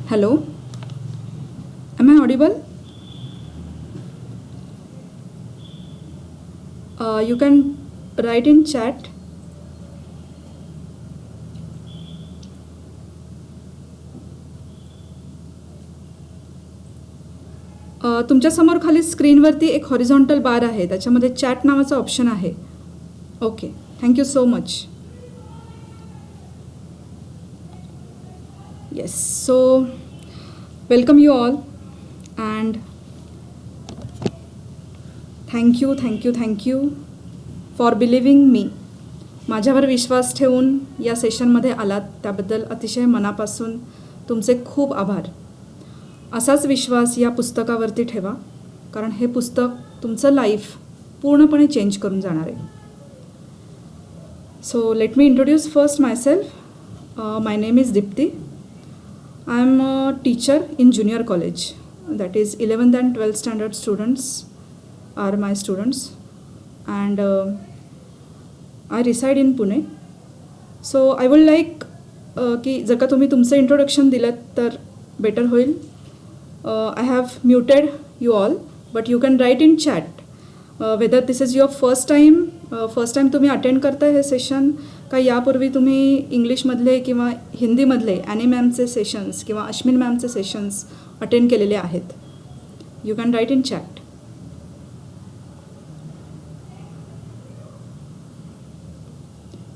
Hello, am I audible? You can write in chat. तुमच्यासमोर खाली स्क्रीनवरती एक हॉरिझॉन्टल बार आहे, त्याच्यामध्ये चॅट नावाचा ऑप्शन आहे. Okay, thank you so much. Yes, so welcome you all and thank you for believing me. माझ्यावर विश्वास ठेवून या सेशनमध्ये आलात त्याबद्दल अतिशय मनापासून तुमचे खूप आभार. असाच विश्वास या पुस्तकावरती ठेवा, कारण हे पुस्तक तुमचं लाईफ पूर्णपणे चेंज करून जाणार आहे. So let me introduce first myself. My name is Deepti. I am a teacher in junior college. That is 11th and 12th standard students are my students and I reside in Pune. So I would like की जर का तुम्ही तुमचं introduction दिलं तर better होईल. I have muted you all, but you can write in chat whether this is your first time तुम्ही attend करताय हे सेशन, का यापूर्वी तुम्ही इंग्लिशमधले किंवा हिंदीमधले ॲनी मॅमचे सेशन्स किंवा अश्मिन मॅमचे सेशन्स अटेंड केलेले आहेत. You can right in chat.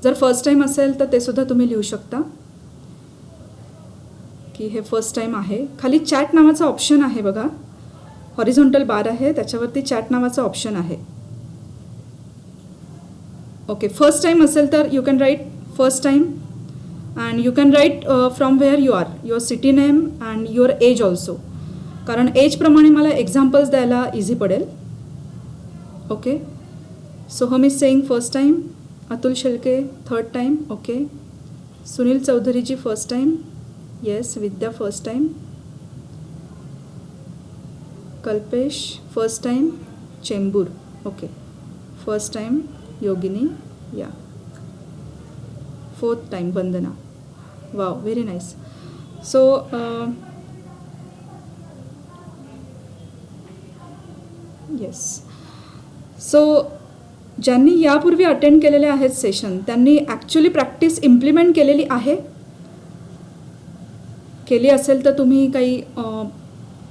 जर फर्स्ट टाईम असेल तर ते सुद्धा तुम्ही लिहू शकता की हे फर्स्ट टाईम आहे. खाली चॅट नावाचा ऑप्शन आहे बघा, हॉरिझॉन्टल बार आहे, त्याच्यावरती चॅट नावाचा ऑप्शन आहे. ओके, फर्स्ट टाईम असेल तर you can write first time and you can write from where you are, your city name and your age also, कारण एजप्रमाणे मला एक्झाम्पल्स द्यायला इझी पडेल. Okay, Soham is saying first time. Atul Shelke third time. Okay, Sunil Chaudhariji first time. Yes, Vidya first time. Kalpesh first time. Chembur okay first time. Yogini या fourth time. Vandana wow very nice. So yes, so ज्यांनी यापूर्वी attend केलेले आहेत सेशन त्यांनी ॲक्च्युली प्रॅक्टिस इम्प्लिमेंट केलेली आहे. केली असेल तर तुम्ही काही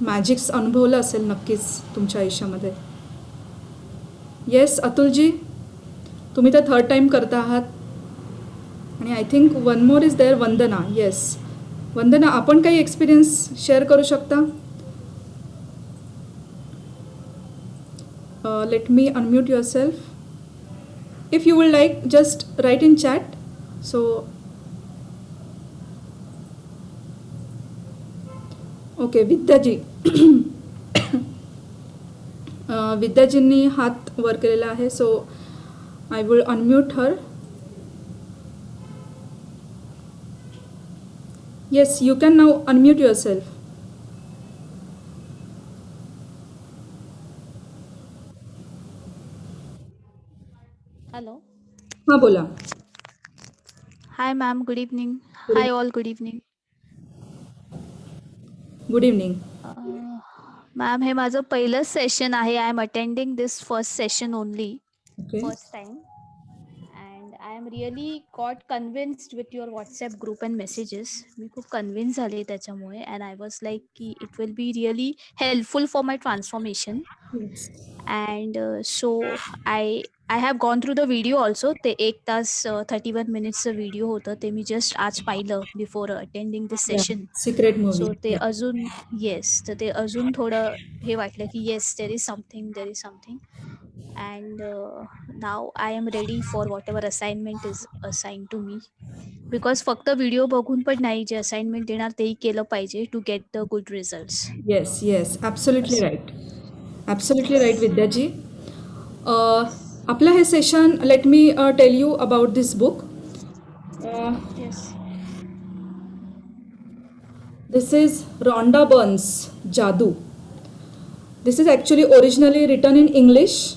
मॅजिक्स अनुभवलं असेल नक्कीच तुमच्या आयुष्यामध्ये. येस अतुलजी, तुम्ही तर थर्ड टाईम करता आहात. आणि I think one more is there. Vandana. Yes Vandana, आपण काही एक्सपिरियन्स शेअर करू शकता? Let me unmute your self. If you will like just write in chat. So okay, Vidyaji. विद्याजींनी हात वर केलेला आहे, so I will unmute her. Yes, you can now unmute your self. Hello. हां बोला. Hi, ma'am. Good evening. Good Hi, evening. all. Good evening. Good evening. Ma'am, हे माझं पहिलं सेशन आहे. I am attending this first session only, okay. first time. And I am really got convinced with your WhatsApp group and messages. मी खूप convince झाले त्याच्यामुळे. And I was like की it will be really helpful for my transformation. Yes. And so I have gone through the video also. ते 1 तास 31 मिनिट्सचं video होतं, ते मी just आज पाहिलं बिफोर अटेंडिंग दिस या सेशन. Secret movie. सो ते अजून येस, तर ते अजून थोडं हे वाटलं की yes there is something. And now I am ready for whatever assignment is assign to me. Because फक्त व्हिडिओ बघून पण नाही, जे असाइनमेंट देणार तेही केलं पाहिजे to get the good results. Yes yes, absolutely असं. राईट. Absolutely right Vidyaji. आपलं हे session, let me tell you about this book. Yes. This is Rhonda Byrne's जादू. This is actually originally written in English.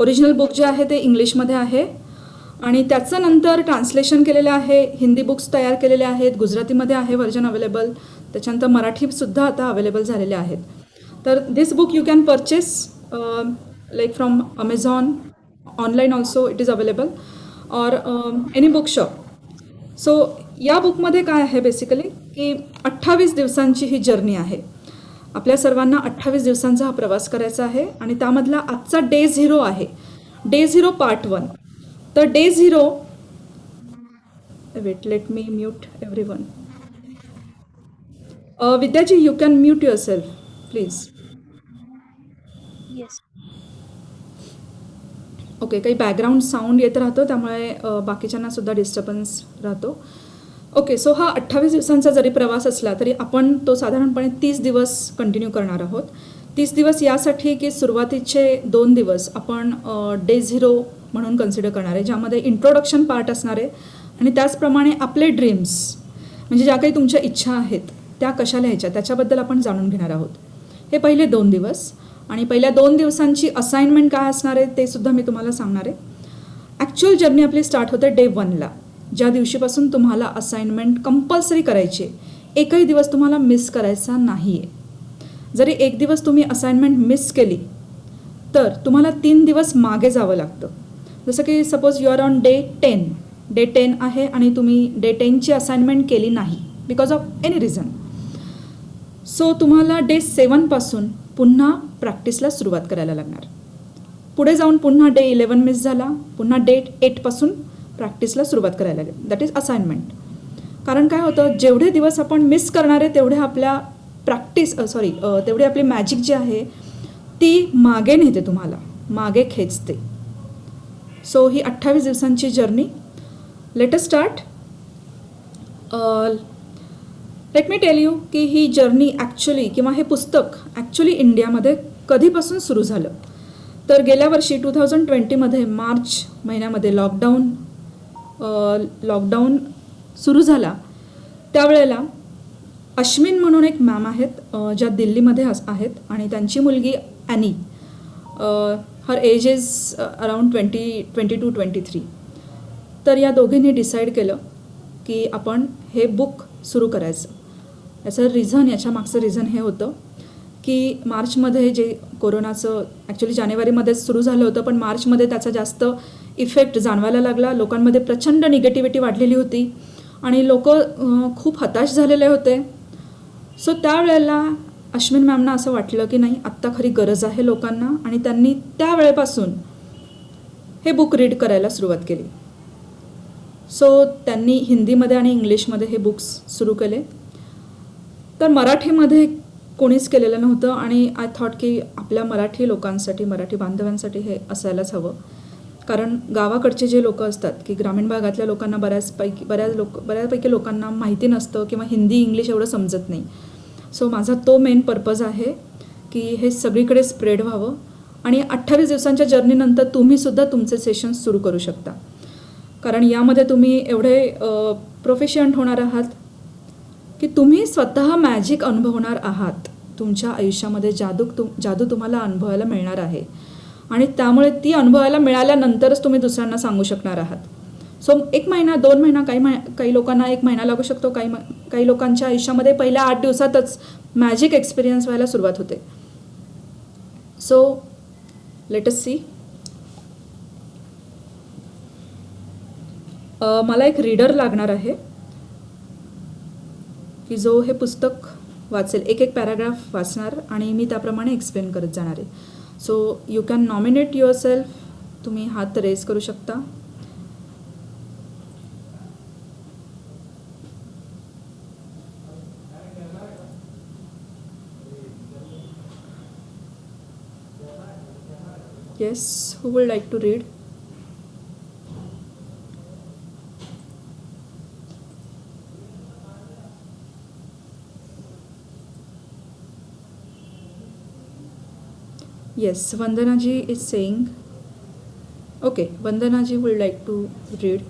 Original book जे आहे ते इंग्लिशमध्ये आहे आणि त्याचं नंतर ट्रान्सलेशन केलेलं आहे. हिंदी बुक्स तयार केलेले आहेत, गुजरातीमध्ये आहे व्हर्जन अवेलेबल, त्याच्यानंतर मराठीसुद्धा आता अवेलेबल झालेले आहेत. तर this book you can purchase like from Amazon online also it is available or any book shop. So या बुकमध्ये काय आहे बेसिकली की 28 दिवसांची ही जर्नी आहे. आपल्या सर्वांना 28 दिवसांचा हा प्रवास करायचा आहे आणि त्यामधला आजचा डे 0 आहे. Day 0 part 1. तर day 0 wait let me mute every one. Vidyaji you can mute your self please. Yes. Okay, काही बॅकग्राऊंड साऊंड येत राहतो त्यामुळे बाकीच्यांना सुद्धा डिस्टर्बन्स राहतो. ओके, सो हा 28 दिवसांचा जरी प्रवास असला तरी आपण तो साधारणपणे 30 दिवस कंटिन्यू करणार आहोत. 30 दिवस यासाठी की सुरुवातीचे 2 दिवस आपण डे 0 म्हणून कन्सिडर करणार आहे, ज्यामध्ये इंट्रोडक्शन पार्ट असणार आहे आणि त्याचप्रमाणे आपले ड्रीम्स म्हणजे ज्या काही तुमच्या इच्छा आहेत त्या कशा लिहायच्या त्याच्याबद्दल आपण जाणून घेणार आहोत. हे पहिले 2 दिवस आणि पहिल्या 2 दिवसांची असाइनमेंट काय असणार आहे ते सुद्धा मी तुम्हाला सांगणार आहे. ॲक्च्युअल जर्नी आपली स्टार्ट होते डे 1ला, ज्या दिवशीपासून तुम्हाला असाइनमेंट कंपल्सरी करायची आहे. एकही दिवस तुम्हाला मिस करायचा नाही आहे. जरी एक दिवस तुम्ही असाइनमेंट मिस केली तर तुम्हाला 3 दिवस मागे जावं लागतं. जसं की suppose you are on day 10. Day 10 आहे आणि तुम्ही डे 10ची असाइनमेंट केली नाही because of any reason. So तुम्हाला डे 7पासून पुन्हा प्रॅक्टिसला सुरुवात करायला लागणार. पुढे जाऊन पुन्हा डे 11 मिस झाला, पुन्हा डे 8पासून प्रॅक्टिसला सुरुवात करायला लागेल, दॅट इज असाइनमेंट. कारण काय होतं, जेवढे दिवस आपण मिस करणार आहे तेवढे आपल्या तेवढी आपली मॅजिक जी आहे ती मागे नेते, तुम्हाला मागे खेचते. सो ही 28 दिवसांची journey. Let us start. Late me tell you की ही जर्नी ॲक्च्युली किंवा हे पुस्तक ॲक्च्युली इंडियामध्ये कधीपासून सुरू झालं. तर गेल्या वर्षी 2020मध्ये मार्च महिन्यामध्ये लॉकडाऊन सुरू झाला. त्यावेळेला अश्विन म्हणून एक मॅम आहेत ज्या दिल्लीमध्ये आहेत आणि त्यांची मुलगी Annie, her age is around 22-23. तर या दोघींनी डिसाईड केलं की आपण हे बुक सुरू करायचं. याच्या मागचं रिझन हे होतं की मार्चमध्ये जे कोरोनाचं ॲक्च्युली जानेवारीमध्येच सुरू झालं होतं, पण मार्चमध्ये त्याचा जास्त इफेक्ट जाणवायला लागला. लोकांमध्ये प्रचंड निगेटिव्हिटी वाढलेली होती आणि लोक खूप हताश झालेले होते. सो त्यावेळेला अश्विन मॅमना असं वाटलं की नाही, आत्ता खरी गरज आहे लोकांना, आणि त्यांनी त्यावेळेपासून हे बुक रीड करायला सुरुवात केली. सो त्यांनी हिंदीमध्ये आणि इंग्लिशमध्ये हे बुक्स सुरू केले. तर मराठीमध्ये कोणीच केलेलं नव्हतं आणि आय थॉट की आपल्या मराठी लोकांसाठी, मराठी बांधवांसाठी हे असायलाच हवं. कारण गावाकडचे जे लोक असतात की ग्रामीण भागातल्या लोकांना बऱ्यापैकी लोकांना माहिती नसतं किंवा हिंदी इंग्लिश एवढं समजत नाही. सो माझा तो मेन पर्पज आहे की हे सगळीकडे स्प्रेड व्हावं आणि 28 दिवसांच्या जर्नीनंतर तुम्हीसुद्धा तुमचे सेशन्स सुरू करू शकता. कारण यामध्ये तुम्ही एवढे प्रोफिशियंट होणार आहात की तुम्ही स्वतः मॅजिक अनुभवणार आहात. तुमच्या आयुष्यामध्ये जादू तुम्हाला अनुभवायला मिळणार आहे आणि त्यामुळे ती अनुभवायला मिळाल्यानंतरच तुम्ही दुसऱ्यांना सांगू शकणार आहात. सो 1 महिना 2 महिना काही लोकांना 1 महिना लागू शकतो. काही लोकांच्या आयुष्यामध्ये पहिल्या 8 दिवसातच मॅजिक एक्सपिरियन्स व्हायला सुरुवात होते. So let us see. मला एक रीडर लागणार आहे की जो हे पुस्तक वाचेल, एक पॅराग्राफ वाचणार आणि मी त्याप्रमाणे एक्सप्लेन करत जाणार आहे. So you can nominate yourself. तुम्ही हात रेज करू शकता. Yes, who would like to read? Yes, Vandana ji is saying. Okay, Vandana ji would like to read.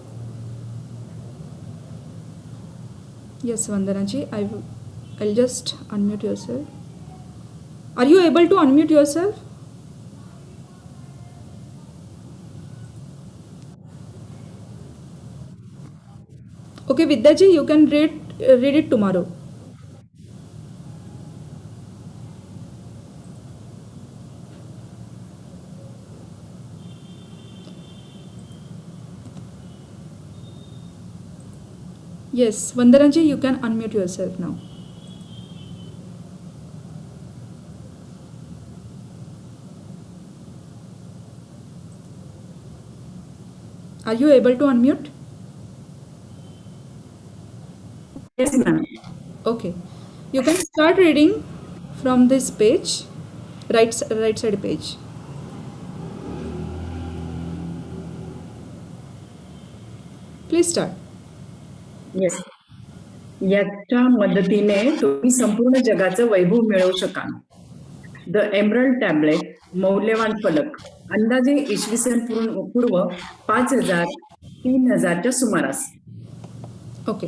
Yes, Vandana ji, I'll just unmute yourself. Are you able to unmute yourself? Okay, Vidya ji, you can read it tomorrow. Yes, Vandanaji, you can unmute yourself now. Are you able to unmute? Yes, ma'am. Okay. You can start reading from this page, right side page. Please start. Yes. याच्या मदतीने तुम्ही संपूर्ण जगाचं वैभव मिळवू शकाल. The emerald tablet, मौल्यवान फलक, अंदाजे इसवी सन पूर्व 5000-3000च्या सुमारास. ओके.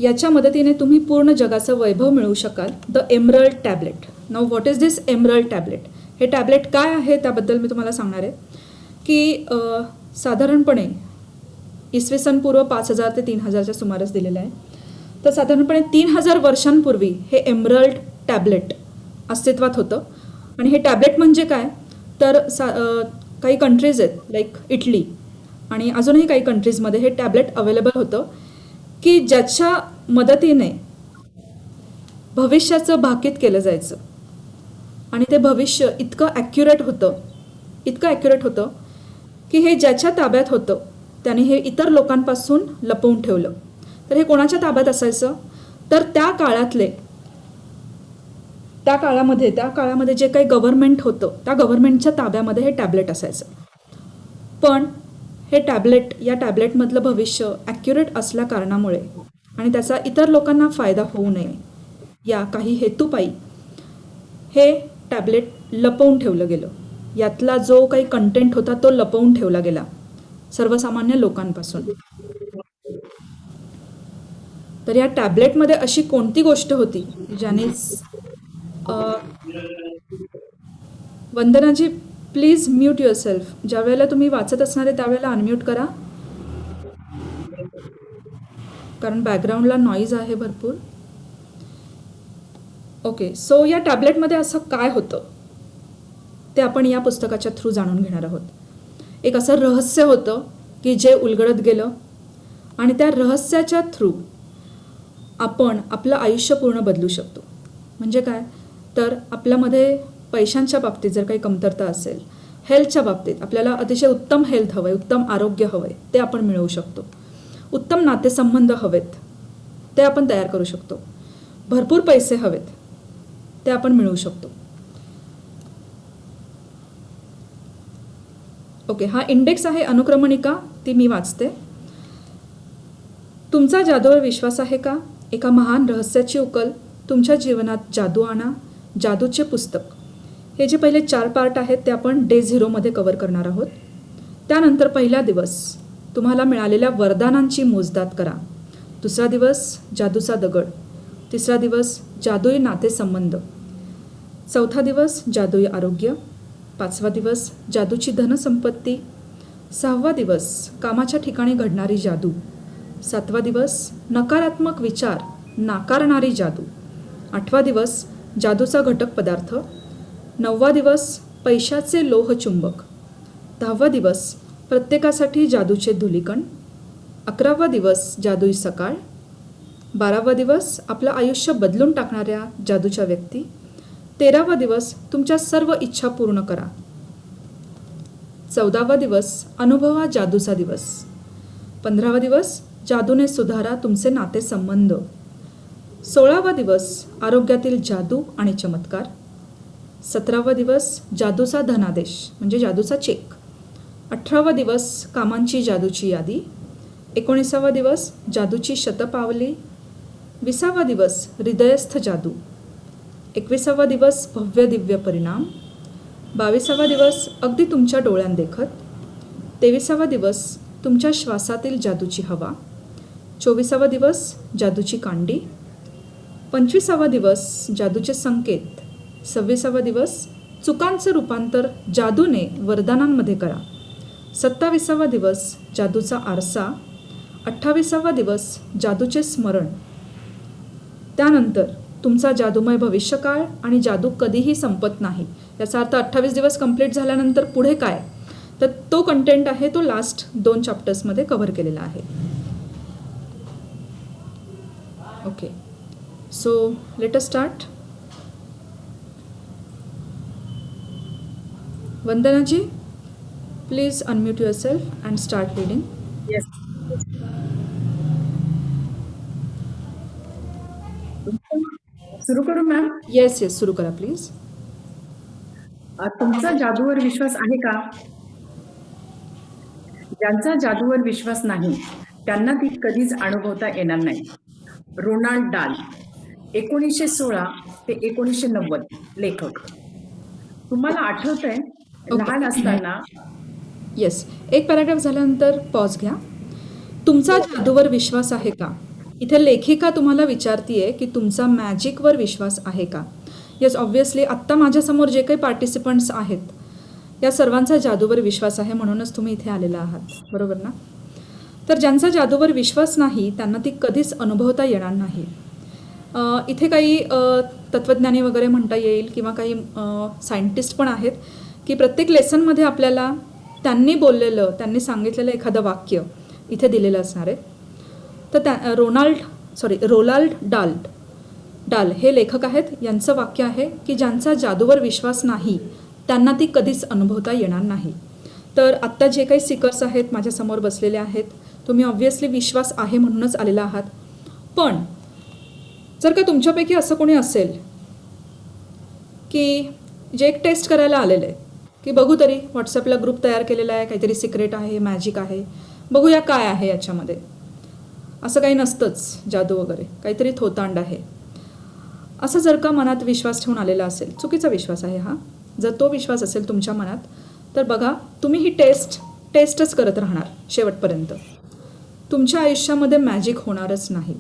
याच्या मदतीने तुम्ही पूर्ण जगाचं वैभव मिळवू शकाल. The emerald tablet. Now what is this emerald tablet? हे टॅबलेट काय आहे त्याबद्दल मी तुम्हाला सांगणार आहे की साधारणपणे इसवी सन पूर्व 5000 ते 3000च्या सुमारास दिलेलं आहे. तर साधारणपणे 3000 वर्षांपूर्वी हे एमरल्ड टॅबलेट अस्तित्वात होतं. आणि हे टॅबलेट म्हणजे काय तर काही कंट्रीज आहेत लाईक इटली आणि अजूनही काही कंट्रीजमध्ये हे टॅबलेट अवेलेबल होतं की ज्याच्या मदतीने भविष्याचं भाकीत केलं जायचं. आणि ते भविष्य इतकं ॲक्युरेट होतं की हे ज्याच्या ताब्यात होतं त्याने हे इतर लोकांपासून लपवून ठेवलं. तर हे कोणाच्या ताब्यात असायचं तर त्या काळामध्ये जे काही गव्हर्नमेंट होतं त्या गव्हर्नमेंटच्या ताब्यामध्ये हे टॅबलेट असायचं. पण हे या टॅबलेटमधलं भविष्य ॲक्युरेट असल्या कारणामुळे आणि त्याचा इतर लोकांना फायदा होऊ नये या काही हेतूपायी हे टॅबलेट लपवून ठेवलं गेलं. यातला जो काही कंटेंट होता तो लपवून ठेवला गेला सर्वसामान्य लोकांपासून. तर या टॅबलेटमध्ये अशी कोणती गोष्ट होती ज्याने वंदनाजी प्लीज म्यूट युअरसेल्फ. ज्या वेळेला तुम्ही वाचत असणार आहे त्यावेळेला अनम्यूट करा कारण बॅकग्राऊंडला नॉईज आहे भरपूर. ओके. सो या टॅबलेटमध्ये असं काय होतं ते आपण या पुस्तकाच्या थ्रू जाणून घेणार आहोत. एक असं रहस्य होतं की जे उलगडत गेलं आणि त्या रहस्याच्या थ्रू आपण आपलं आयुष्य पूर्ण बदलू शकतो. म्हणजे काय तर आपल्यामध्ये पैशांच्या बाबतीत जर काही कमतरता असेल, हेल्थच्या बाबतीत आपल्याला अतिशय उत्तम हेल्थ हवं आहे, उत्तम आरोग्य हवं आहे, ते आपण मिळवू शकतो. उत्तम नातेसंबंध हवेत ते आपण तयार करू शकतो. भरपूर पैसे हवेत ते आपण मिळवू शकतो. ओके. हा इंडेक्स आहे अनुक्रमणिका, ती मी वाचते. तुमचा जादूवर विश्वास आहे का? एका महान रहस्याची उकल. तुमच्या जीवनात जादू आणा. जादूचे पुस्तक. हे जे पहिले 4 पार्ट आहेत ते आपण डे 0मध्ये कव्हर करणार आहोत. त्यानंतर पहिला दिवस तुम्हाला मिळालेल्या वरदानांची मोजदाद करा. दुसरा दिवस जादूचा दगड. तिसरा दिवस जादुई नातेसंबंध. चौथा दिवस जादुई आरोग्य. 5वा दिवस जादूची धनसंपत्ती. 6वा दिवस कामाच्या ठिकाणी घडणारी जादू. 7वा दिवस नकारात्मक विचार नाकारणारी जादू. 8वा दिवस जादूचा घटक पदार्थ. 9वा दिवस पैशाचे लोहचुंबक. 10वा दिवस प्रत्येकासाठी जादूचे धुलीकण. 11वा दिवस जादुई सकाळ. 12वा दिवस आपलं आयुष्य बदलून टाकणाऱ्या जादूच्या व्यक्ती. 13वा दिवस तुमच्या सर्व इच्छा पूर्ण करा. 14वा दिवस अनुभवा जादूचा दिवस. 15वा दिवस जादूने सुधारा तुमचे नातेसंबंध. 16वा दिवस आरोग्यातील जादू आणि चमत्कार. 17वा दिवस जादूचा धनादेश म्हणजे जादूचा चेक. 18वा दिवस कामांची जादूची यादी. 19वा दिवस जादूची शतपावली. 20वा दिवस हृदयस्थ जादू. 21वा दिवस भव्य दिव्य परिणाम. 22वा दिवस अगदी तुमच्या डोळ्यांदेखत. 23वा दिवस तुमच्या श्वासातील जादूची हवा. 24वा दिवस जादूची कांडी. 25वा दिवस जादूचे संकेत. 26वा दिवस चुकांचं रूपांतर जादूने वरदानांमध्ये करा. 27वा दिवस जादूचा आरसा. 28वा दिवस जादूचे स्मरण. त्यानंतर तुमचा जादूमय भविष्यकाळ आणि जादू कधीही संपत नाही. याचा अर्थ 28 दिवस कंप्लीट झाल्यानंतर पुढे काय तर तो कंटेंट आहे तो लास्ट 2 चॅप्टर्समध्ये कव्हर केलेला आहे. Okay. So let us start. Vandana ji, please unmute yourself and start reading. Yes. सुरू करू मॅम. Yes, सुरू करा प्लीज. तुमचा जादूवर विश्वास आहे का? ज्यांचा जादूवर विश्वास नाही त्यांना ती कधीच अनुभवता येणार नाही. रोनाल्ड डाल, 1916 ते 1990 लेखक. तुम्हाला आठवतंय लहान असताना येस, एक पॅराग्राफ झाल्यानंतर पॉज घ्या. तुमचा जादूवर विश्वास आहे का? इथे लेखिका तुम्हाला विचारतीये की तुमचा मॅजिकवर विश्वास आहे का? येस, ऑब्व्हियसली आत्ता माझ्यासमोर जे काही पार्टिसिपंट्स आहेत या सर्वांचा जादूवर विश्वास आहे, म्हणूनच तुम्ही इथे आलेला आहात, बरोबर ना? तर ज्यांचा जादूवर विश्वास नाही त्यांना ती कधीच अनुभवता येणार नाही. इथे काही तत्त्वज्ञानी वगैरे म्हणता येईल किंवा काही सायंटिस्ट पण आहेत की प्रत्येक लेसनमध्ये आपल्याला त्यांनी बोललेलं, त्यांनी सांगितलेलं एखादं वाक्य इथे दिलेलं असणार आहे. तर रोनाल्ड डाल हे लेखक आहेत. यांचं वाक्य आहे की ज्यांचा जादूवर विश्वास नाही त्यांना ती कधीच अनुभवता येणार नाही. तर आत्ता जे काही सिकर्स आहेत माझ्यासमोर बसलेले आहेत, तुम्ही ऑब्व्हियसली विश्वास आहे म्हणूनच आलेला आहात. पण जर का तुमच्यापैकी असं कोणी असेल की जे एक टेस्ट करायला आलेलं आहे की बघू तरी व्हॉट्सअपला ग्रुप तयार केलेला आहे, काहीतरी सिक्रेट आहे, मॅजिक आहे, बघूया काय आहे याच्यामध्ये, असं काही नसतंच जादू वगैरे, काहीतरी थोतांड आहे, असं जर का मनात विश्वास ठेवून आलेला असेल, चुकीचा विश्वास आहे हा. जर तो विश्वास असेल तुमच्या मनात तर बघा, तुम्ही ही टेस्टच करत राहणार शेवटपर्यंत. तुमच्या आयुष्यामध्ये मॅजिक होणारच नाही.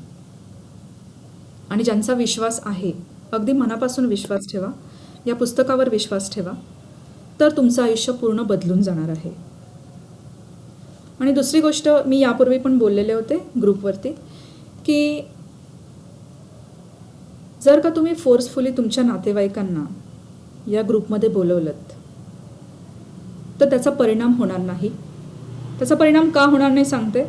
आणि ज्यांचा विश्वास आहे, अगदी मनापासून विश्वास ठेवा, या पुस्तकावर विश्वास ठेवा, तर तुमचं आयुष्य पूर्ण बदलून जाणार आहे. आणि दुसरी गोष्ट, मी यापूर्वी पण बोललेले होते ग्रुपवरती की जर का तुम्ही फोर्सफुली तुमच्या नातेवाईकांना या ग्रुपमध्ये बोलवलंत तर त्याचा परिणाम होणार नाही. त्याचा परिणाम का होणार नाही सांगते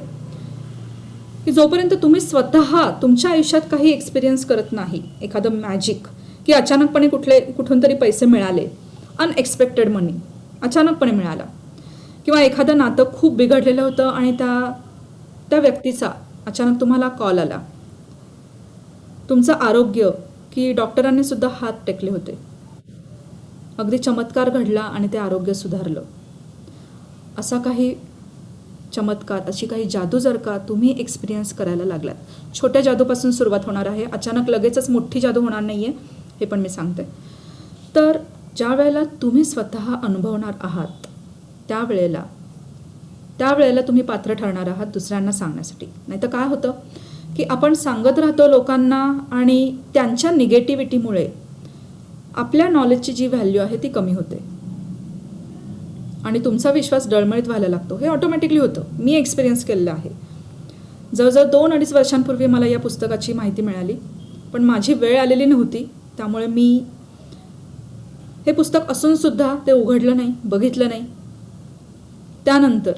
की जोपर्यंत तुम्ही स्वतः तुमच्या आयुष्यात काही एक्सपिरियन्स करत नाही, एखादं मॅजिक की अचानकपणे कुठून तरी पैसे मिळाले, अनएक्सपेक्टेड मनी अचानकपणे मिळाला, किंवा एखादं नातं खूप बिघडलेलं होतं आणि त्या व्यक्तीचा अचानक तुम्हाला कॉल आला, तुमचं आरोग्य की डॉक्टरांनी सुद्धा हात टेकले होते, अगदी चमत्कार घडला आणि ते आरोग्य सुधारलं, असा काही चमत्कार, अशी काही जादू जर का तुम्ही एक्सपिरियन्स करायला लागलात, छोट्या जादूपासून सुरुवात होणार आहे, अचानक लगेचच मोठी जादू होणार नाही आहे, हे पण मी सांगते. तर ज्या वेळेला तुम्ही स्वतः अनुभवणार आहात त्यावेळेला तुम्ही पात्र ठरणार आहात दुसऱ्यांना सांगण्यासाठी. नाही तर काय होतं की आपण सांगत राहतो लोकांना आणि त्यांच्या निगेटिव्हिटीमुळे आपल्या नॉलेजची जी व्हॅल्यू आहे ती कमी होते आणि तुमचा विश्वास डळमळीत व्हायला लागतो. हे ऑटोमॅटिकली होतं, मी एक्सपिरियन्स केलेलं आहे. जवळजवळ 2-2.5 वर्षांपूर्वी मला या पुस्तकाची माहिती मिळाली, पण माझी वेळ आलेली नव्हती, त्यामुळे मी हे पुस्तक असूनसुद्धा ते उघडलं नाही, बघितलं नाही. त्यानंतर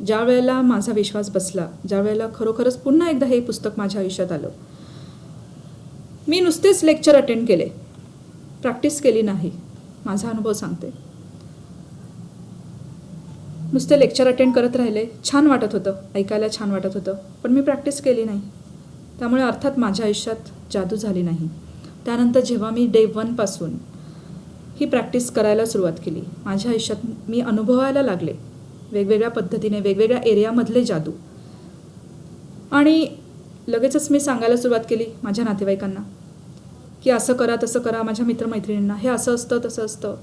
ज्या वेळेला माझा विश्वास बसला, ज्या वेळेला खरोखरच पुन्हा एकदा हे पुस्तक माझ्या आयुष्यात आलं, मी नुसतेच लेक्चर अटेंड केले, प्रॅक्टिस केली नाही. माझा अनुभव सांगते, नुसते लेक्चर अटेंड करत राहिले, छान वाटत होतं, ऐकायला छान वाटत होतं, पण मी प्रॅक्टिस केली नाही. त्यामुळे अर्थात माझ्या आयुष्यात जादू झाली नाही. त्यानंतर जेव्हा मी डे 1 पासून ही प्रॅक्टिस करायला सुरुवात केली, माझ्या आयुष्यात मी अनुभवायला लागले वेगवेगळ्या पद्धतीने, वेगवेगळ्या एरियामधले जादू. आणि लगेचच मी सांगायला सुरुवात केली माझ्या नातेवाईकांना की असं करा, तसं करा, माझ्या मित्रमैत्रिणींना हे असं असतं, तसं असतं.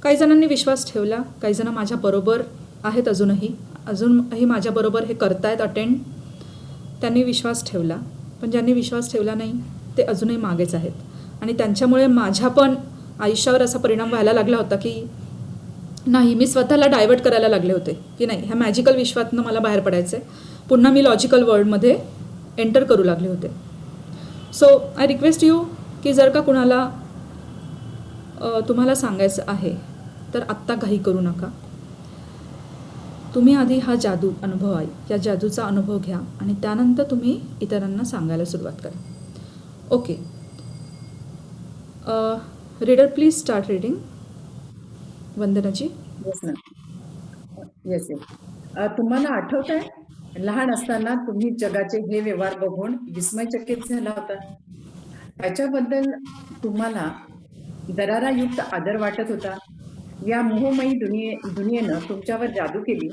काही जणांनी विश्वास ठेवला, काही जण माझ्याबरोबर आहेत, अजूनही माझ्याबरोबर हे करतायत अटेंड, त्यांनी विश्वास ठेवला. पण ज्यांनी विश्वास ठेवला नाही ते अजूनही मागेच आहेत. आणि त्यांच्यामुळे माझ्या पण आयुष्यावर असा परिणाम व्हायला लागला होता की नाही, मी स्वतःला डायवर्ट करायला लागले होते की नाही, ह्या मॅजिकल विश्वातनं मला बाहेर पडायचं आहे, पुन्हा मी लॉजिकल वर्ल्डमध्ये एंटर करू लागले होते. सो आय रिक्वेस्ट यू की जर का कुणाला तुम्हाला सांगायचं आहे तर आत्ता घाई करू नका. तुम्ही आधी हा जादू अनुभव आहे या जादूचा अनुभव घ्या आणि त्यानंतर तुम्ही इतरांना सांगायला सुरुवात करा. Okay, reader please start reading. Vandanaji. Yes ना. Yes yes. तुम्हाला आठवत आहे लहान असताना तुम्ही जगाचे हे व्यवहार बघून विस्मयचकित झाला होता. त्याच्याबद्दल तुम्हाला दरारायुक्त आदर वाटत होता. या मोहमयी दुनियेनं तुमच्यावर जादू केली.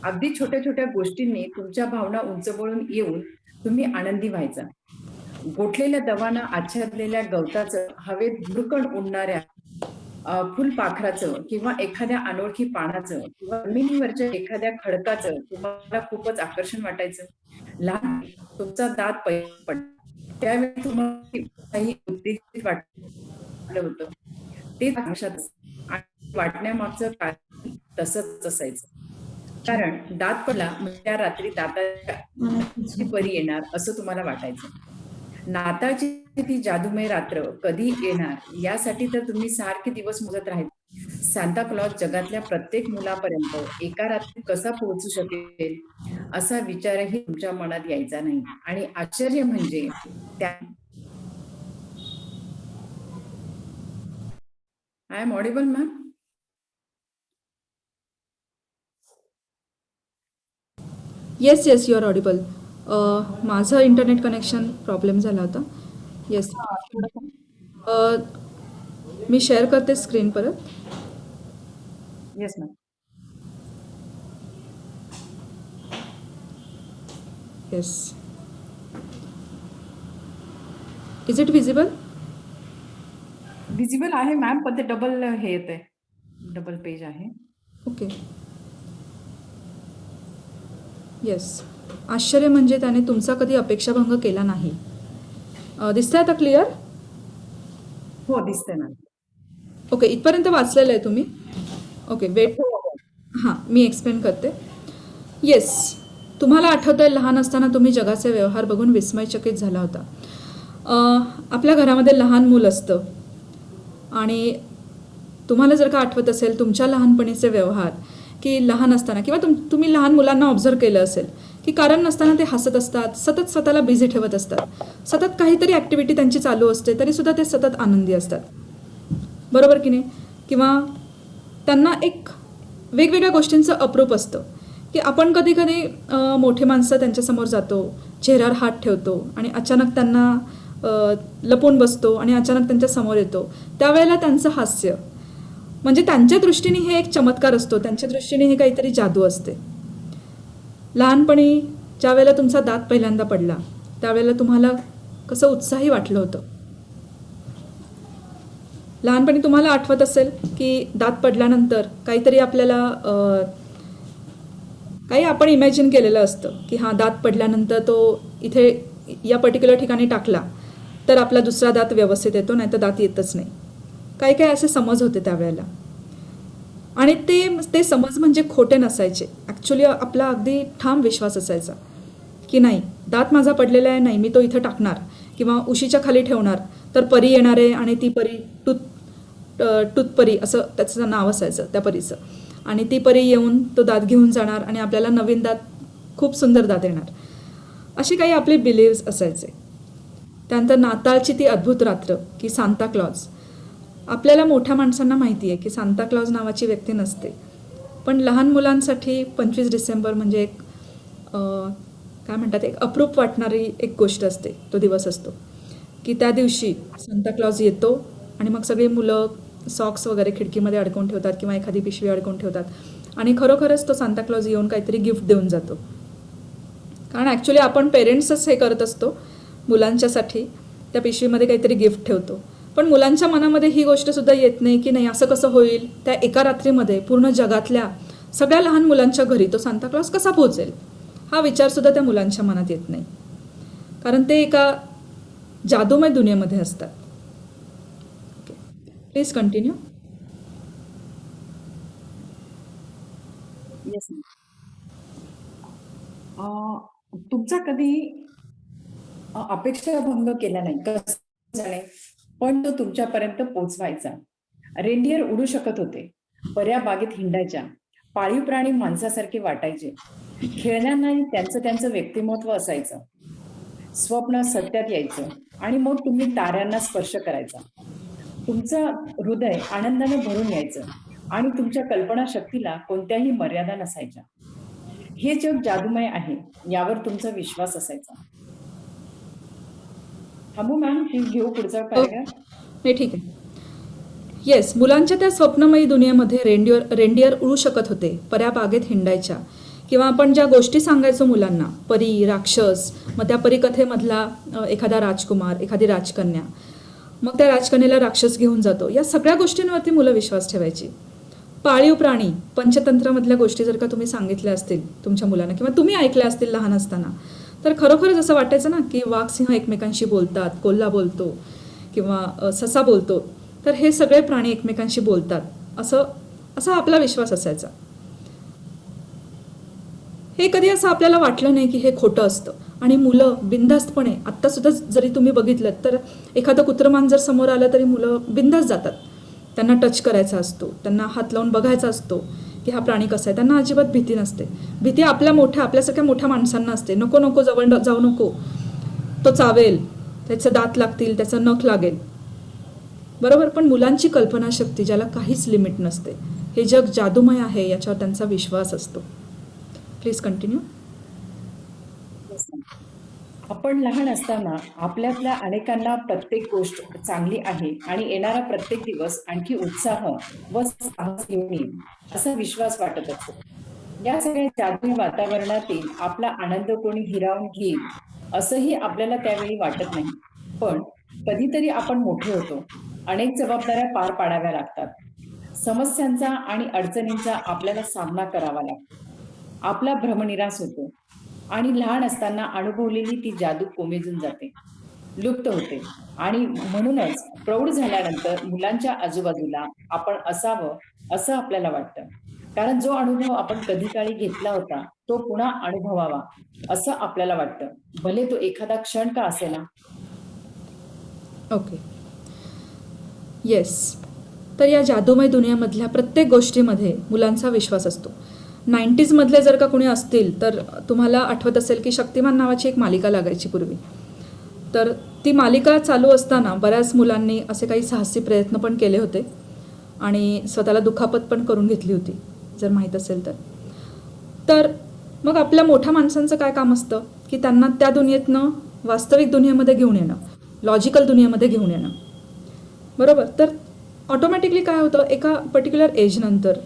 अगदी छोट्या छोट्या गोष्टींनी तुमच्या भावना उंचवळून येऊन तुम्ही आनंदी व्हायचा. गोठलेल्या दवानं आच्छादलेल्या गवताचं, हवेत भुरकण उडणाऱ्या फुलपाखराचं किंवा एखाद्या अनोळखी पानाचं किंवा जमिनीवरच्या एखाद्या खडकाचं तुम्हाला खूपच आकर्षण वाटायचं. लहान तुमचा दात पडला त्यावेळी तुम्हाला काही उत्तेजित वाटलं होतं. ते आणि वाटण्यामागचं कारण तसंच असायचं. कारण दात पडला म्हणजे त्या रात्री दाताची परी येणार असं तुम्हाला वाटायचं. नाताळची ती जादूमय रात्र कधी येणार यासाठी तर तुम्ही सारखे दिवस मोजत राहायचे. सांता क्लॉज जगातल्या प्रत्येक मुलापर्यंत एका रात्री कसा पोहोचू शकेल असा विचारही तुमच्या मनात यायचा नाही. आणि आश्चर्य म्हणजे त्या I am audible ma'am? Yes yes, you are audible. माझं इंटरनेट कनेक्शन प्रॉब्लेम झाला होता. येस. मी शेअर करते स्क्रीन परत. Yes ma'am. Yes. Is it visible? Visible आहे मॅम, पण ते डबल हे येते, डबल पेज आहे. ओके. येस. आश्चर्य म्हणजे त्याने तुमचा कधी अपेक्षाभंग केला नाही. दिसतंय आता क्लिअर? हो दिसते मॅम. ओके, इथपर्यंत वाचलेलं आहे तुम्ही? Okay, wait. हां, मी एक्सप्लेन करते. येस, तुम्हाला आठवतं आहे लहान असताना तुम्ही जगाचे व्यवहार बघून विस्मयचकित झाला होता. आपल्या घरामध्ये लहान मूल असतं आणि तुम्हाला जर का आठवत असेल तुमच्या लहानपणीचे व्यवहार, की लहान असताना किंवा तुम्ही लहान मुलांना ऑब्झर्व केलं असेल की कारण नसताना ते हसत असतात, सतत स्वतःला बिझी ठेवत असतात, सतत काहीतरी ॲक्टिव्हिटी त्यांची चालू असते तरीसुद्धा ते सतत आनंदी असतात, बरोबर की नाही? किंवा त्यांना एक वेगवेगळ्या गोष्टींचं अप्रूप असतं की आपण कधी कधी मोठे माणसं त्यांच्यासमोर जातो, चेहऱ्यावर हात ठेवतो आणि अचानक त्यांना लपून बसतो आणि अचानक त्यांच्या समोर येतो. त्यावेळेला त्यांचं हास्य म्हणजे त्यांच्या दृष्टीने हे एक चमत्कार असतो, त्यांच्या दृष्टीने हे काहीतरी जादू असते. लहानपणी ज्या वेळेला तुमचा दात पहिल्यांदा पडला त्यावेळेला तुम्हाला कसं उत्साही वाटलं होतं. लहानपणी तुम्हाला आठवत असेल की दात पडल्यानंतर काहीतरी आपल्याला काही आपण इमॅजिन केलेलं असतं की हां, दात पडल्यानंतर तो इथे या पर्टिक्युलर ठिकाणी टाकला तर आपला दुसरा दात व्यवस्थित येतो, नाही तर दात येतच नाही. काही काही असे समज होते त्यावेळेला आणि ते समज म्हणजे खोटे नसायचे. ॲक्च्युली आपला अगदी ठाम विश्वास असायचा की नाही, दात माझा पडलेला आहे, नाही मी तो इथं टाकणार किंवा उशीच्या खाली ठेवणार तर परी येणार आहे आणि ती परी टूथपरी असं त्याचं नाव असायचं त्या परीचं, आणि ती परी येऊन तो दात घेऊन जाणार आणि आपल्याला नवीन दात, खूप सुंदर दात येणार. अशी काही आपले बिलीव्स असायचे. त्यानंतर नाताळची ती अद्भुत रात्र की सांता क्लॉज. आपल्याला मोठ्या माणसांना माहिती आहे की सांता क्लॉज नावाची व्यक्ती नसते, पण लहान मुलांसाठी 25 डिसेंबर म्हणजे एक काय म्हणतात, एक अप्रूप वाटणारी एक गोष्ट असते. तो दिवस असतो की त्या दिवशी सांता क्लॉज येतो आणि मग सगळी मुलं सॉक्स वगैरे खिडकीमध्ये अडकवून ठेवतात किंवा एखादी पिशवी अडकवून ठेवतात आणि खरोखरच तो सांता क्लॉज येऊन काहीतरी गिफ्ट देऊन जातो. कारण ॲक्च्युली आपण पेरेंट्सच हे करत असतो मुलांच्यासाठी, त्या पिशवीमध्ये काहीतरी गिफ्ट ठेवतो, पण मुलांच्या मनामध्ये ही गोष्टसुद्धा येत नाही की नाही असं कसं होईल, त्या एका रात्रीमध्ये पूर्ण जगातल्या सगळ्या लहान मुलांच्या घरी तो सांता क्लॉज कसा पोहोचेल, हा विचारसुद्धा त्या मुलांच्या मनात येत नाही, कारण ते एका जादूमय दुनियेमध्ये असतात. Okay, please continue. येस. तुमचा कधी अपेक्षाभंग केला नाही कसं जाणे, पण तो तुमच्यापर्यंत पोचवायचा. रेनडियर उडू शकत होते, पर्या बागेत हिंडायच्या, पाळीव प्राणी माणसासारखे वाटायचे. खेळण्यांनाही त्यांचं त्यांचं व्यक्तिमत्व असायचं. स्वप्न सत्यात यायचं आणि मग तुम्ही ताऱ्यांना स्पर्श करायचा. तुमचं हृदय आनंदाने भरून यायचं आणि तुमच्या कल्पनाशक्तीला कोणत्याही मर्यादा नसायच्या. हे जग जादूमय आहे यावर तुमचा विश्वास असायचा. थांबू मॅम, की घेऊ पुढचा पॅराग्राफ? नाही, ठीक आहे. येस, मुलांच्या त्या स्वप्नमयी दुनियेमध्ये रेंडियर उडू शकत होते, पऱ्या बागेत हिंडायच्या, किंवा आपण ज्या गोष्टी सांगायचो मुलांना, परी, राक्षस, मग त्या परीकथेमधला एखादा राजकुमार, एखादी राजकन्या, मग त्या राजकन्याला राक्षस घेऊन जातो, या सगळ्या गोष्टींवरती मुलं विश्वास ठेवायची. पाळीव प्राणी, पंचतंत्रामधल्या गोष्टी जर का तुम्ही सांगितल्या असतील तुमच्या मुलांना किंवा तुम्ही ऐकल्या असतील लहान असताना, तर खरोखरच असं वाटायचं ना की वाघ सिंह एकमेकांशी बोलतात, कोल्हा बोलतो किंवा ससा बोलतो, तर हे सगळे प्राणी एकमेकांशी बोलतात, असा आपला विश्वास असायचा. हे कधी असं आपल्याला वाटलं नाही की हे खोटं असतं. आणि मुलं बिनधास्तपणे, आत्तासुद्धा जरी तुम्ही बघितलं तर एखादं कुत्रमान जर समोर आलं तरी मुलं बिनधास्त जातात. त्यांना टच करायचा असतो, त्यांना हात लावून बघायचा असतो की हा प्राणी कसा आहे. त्यांना अजिबात भीती नसते. भीती आपल्यासारख्या मोठ्या माणसांना असते. नको नको, जवळ जाऊ नको, तो चावेल, त्याचे दात लागतील, त्याचं नख लागेल, बरोबर. पण मुलांची कल्पनाशक्ती, ज्याला काहीच लिमिट नसते, हे जग जादूमय आहे याच्यावर त्यांचा विश्वास असतो. Please continue. आपण लहान असताना आपल्यातल्या अनेकांना प्रत्येक गोष्ट चांगली आहे आणि येणारा प्रत्येक दिवस आणखी उत्साह व साहस घेऊन येईल असा विश्वास वाटत असतो. या सगळ्या जादुई वातावरणातील आपला आनंद कोणी हिरावून घेईल असंही आपल्याला त्यावेळी वाटत नाही. पण कधीतरी आपण मोठे होतो, अनेक जबाबदाऱ्या पार पाडाव्या लागतात, समस्यांचा आणि अडचणींचा आपल्याला सामना करावा लागतो, आपला भ्रमनिरास होतो आणि लहान असताना अनुभवलेली ती जादू कोमेजून जाते, लुप्त होते. आणि म्हणूनच प्रौढ झाल्यानंतर मुलांच्या आजूबाजूला आपण असावं असं आपल्याला वाटतं. कारण जो अनुभव आपण कधी काळी घेतला होता तो पुन्हा अनुभवावा असं आपल्याला वाटतं, भले तो एखादा क्षण का असेना. Okay, yes. तर या जादूमय दुनियामधल्या प्रत्येक गोष्टीमध्ये मुलांचा विश्वास असतो. 90s जर का कोणी असतील तर तुम्हाला आठवत असेल की शक्तिमान नावाची एक मालिका लागायची पूर्वी. तर ती मालिका चालू असताना बऱ्याच मुलांनी असे काही साहसी प्रयत्न पण केले होते आणि स्वतःला दुखापत पण करून घेतली होती, जर माहीत असेल तर. तर मग आपल्या मोठ्या माणसांचं काय काम असतं की त्यांना त्या दुनियेतनं वास्तविक दुनियेमध्ये घेऊन येणं, लॉजिकल दुनियेमध्ये घेऊन येणं, बरोबर. तर ऑटोमॅटिकली काय होतं, एका पर्टिक्युलर एजनंतर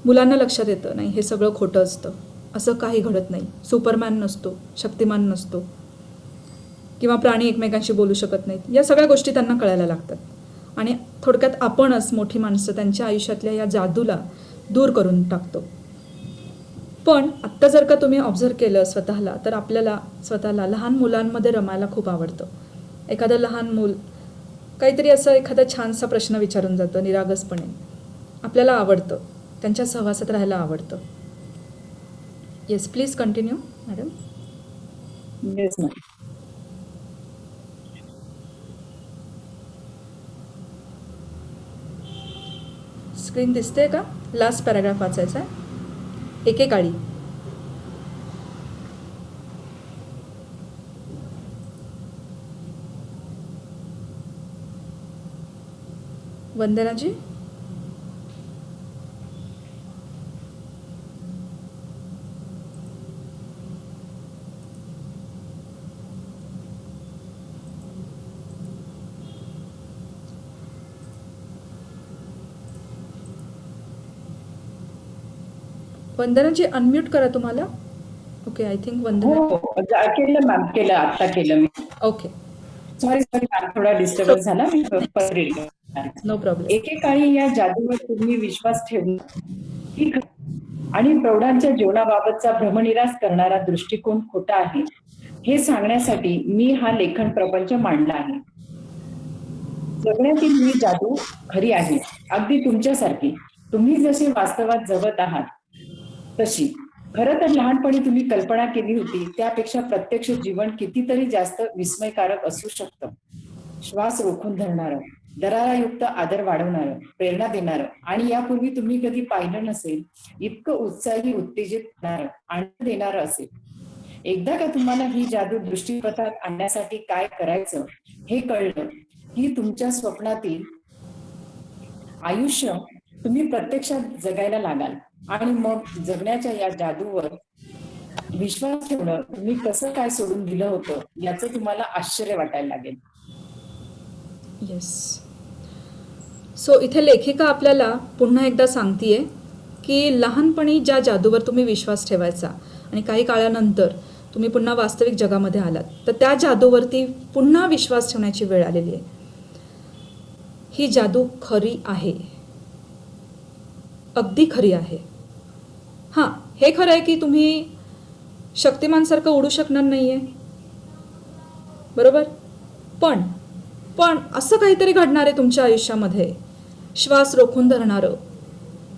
मुलांना लक्षात येतं, नाही हे सगळं खोटं असतं, असं काही घडत नाही, सुपरमॅन नसतो, शक्तिमान नसतो किंवा प्राणी एकमेकांशी बोलू शकत नाहीत. या सगळ्या गोष्टी त्यांना कळायला लागतात आणि थोडक्यात आपणच मोठी माणसं त्यांच्या आयुष्यातल्या या जादूला दूर करून टाकतो. पण आत्ता जर का तुम्ही ऑब्झर्व केलं स्वतःला, तर आपल्याला स्वतःला लहान मुलांमध्ये रमायला खूप आवडतं. एखादं लहान मूल काहीतरी असं एखादा छानसा प्रश्न विचारून जातं निरागसपणे, आपल्याला आवडतं, त्यांच्या सहवासात राहायला आवडतं. Yes, please continue madam. Yes ma'am. Screen दिसते का? लास्ट पॅराग्राफ वाचायचा आहे. एकेकाळी वंदनाजी, वंदनाजी अनम्यूट करा तुम्हाला. ओके, आय थिंक वंदना. हो, केलं मॅम, केलं, आता केलं मी. ओके, सॉरी मॅम, थोडा डिस्टर्बन्स झाला. Me know problem. एकेकाळी या जादूवर तुम्ही विश्वास ठेवून आणि प्रौढांच्या जीवनाबाबतचा भ्रमनिरास करणारा दृष्टिकोन खोटा आहे हे सांगण्यासाठी मी हा लेखन प्रपंच मांडला आहे. जगण्यातील ही जादू खरी आहे, अगदी तुमच्यासारखी. तुम्ही जसे वास्तवात जगत आहात तशी. खरं तर लहानपणी तुम्ही कल्पना केली होती त्यापेक्षा प्रत्यक्ष जीवन कितीतरी जास्त विस्मयकारक असू शकतं. श्वास रोखून धरणारं, दरारायुक्त आदर वाढवणारं, प्रेरणा देणारं आणि यापूर्वी तुम्ही कधी पाहिलं नसेल इतकं उत्साही, उत्तेजित करणारं, आनंद देणारं असेल. एकदा का तुम्हाला ही जादू दृष्टीपथात आणण्यासाठी काय करायचं हे कळलं की तुमच्या स्वप्नातील आयुष्य तुम्ही प्रत्यक्षात जगायला लागाल आणि मग जगण्याच्या या जादूवर विश्वास ठेवणं तुम्ही कसं काय सोडून दिलं होतं याचं तुम्हाला आश्चर्य वाटायला लागेल. येस. सो इथे लेखिका आपल्याला पुन्हा एकदा सांगतेय की लहानपणी ज्या जादूवर तुम्ही विश्वास ठेवायचा आणि काही काळानंतर तुम्ही पुन्हा वास्तविक जगामध्ये आलात तर त्या जादूवरती पुन्हा विश्वास ठेवण्याची वेळ आलेली आहे. ही जादू खरी आहे, अगदी खरी आहे. हां, हे खरं आहे की तुम्ही शक्तिमानसारखं उडू शकणार नाही आहे, बरोबर. पण पण असं काहीतरी घडणार आहे तुमच्या आयुष्यामध्ये, श्वास रोखून धरणारं,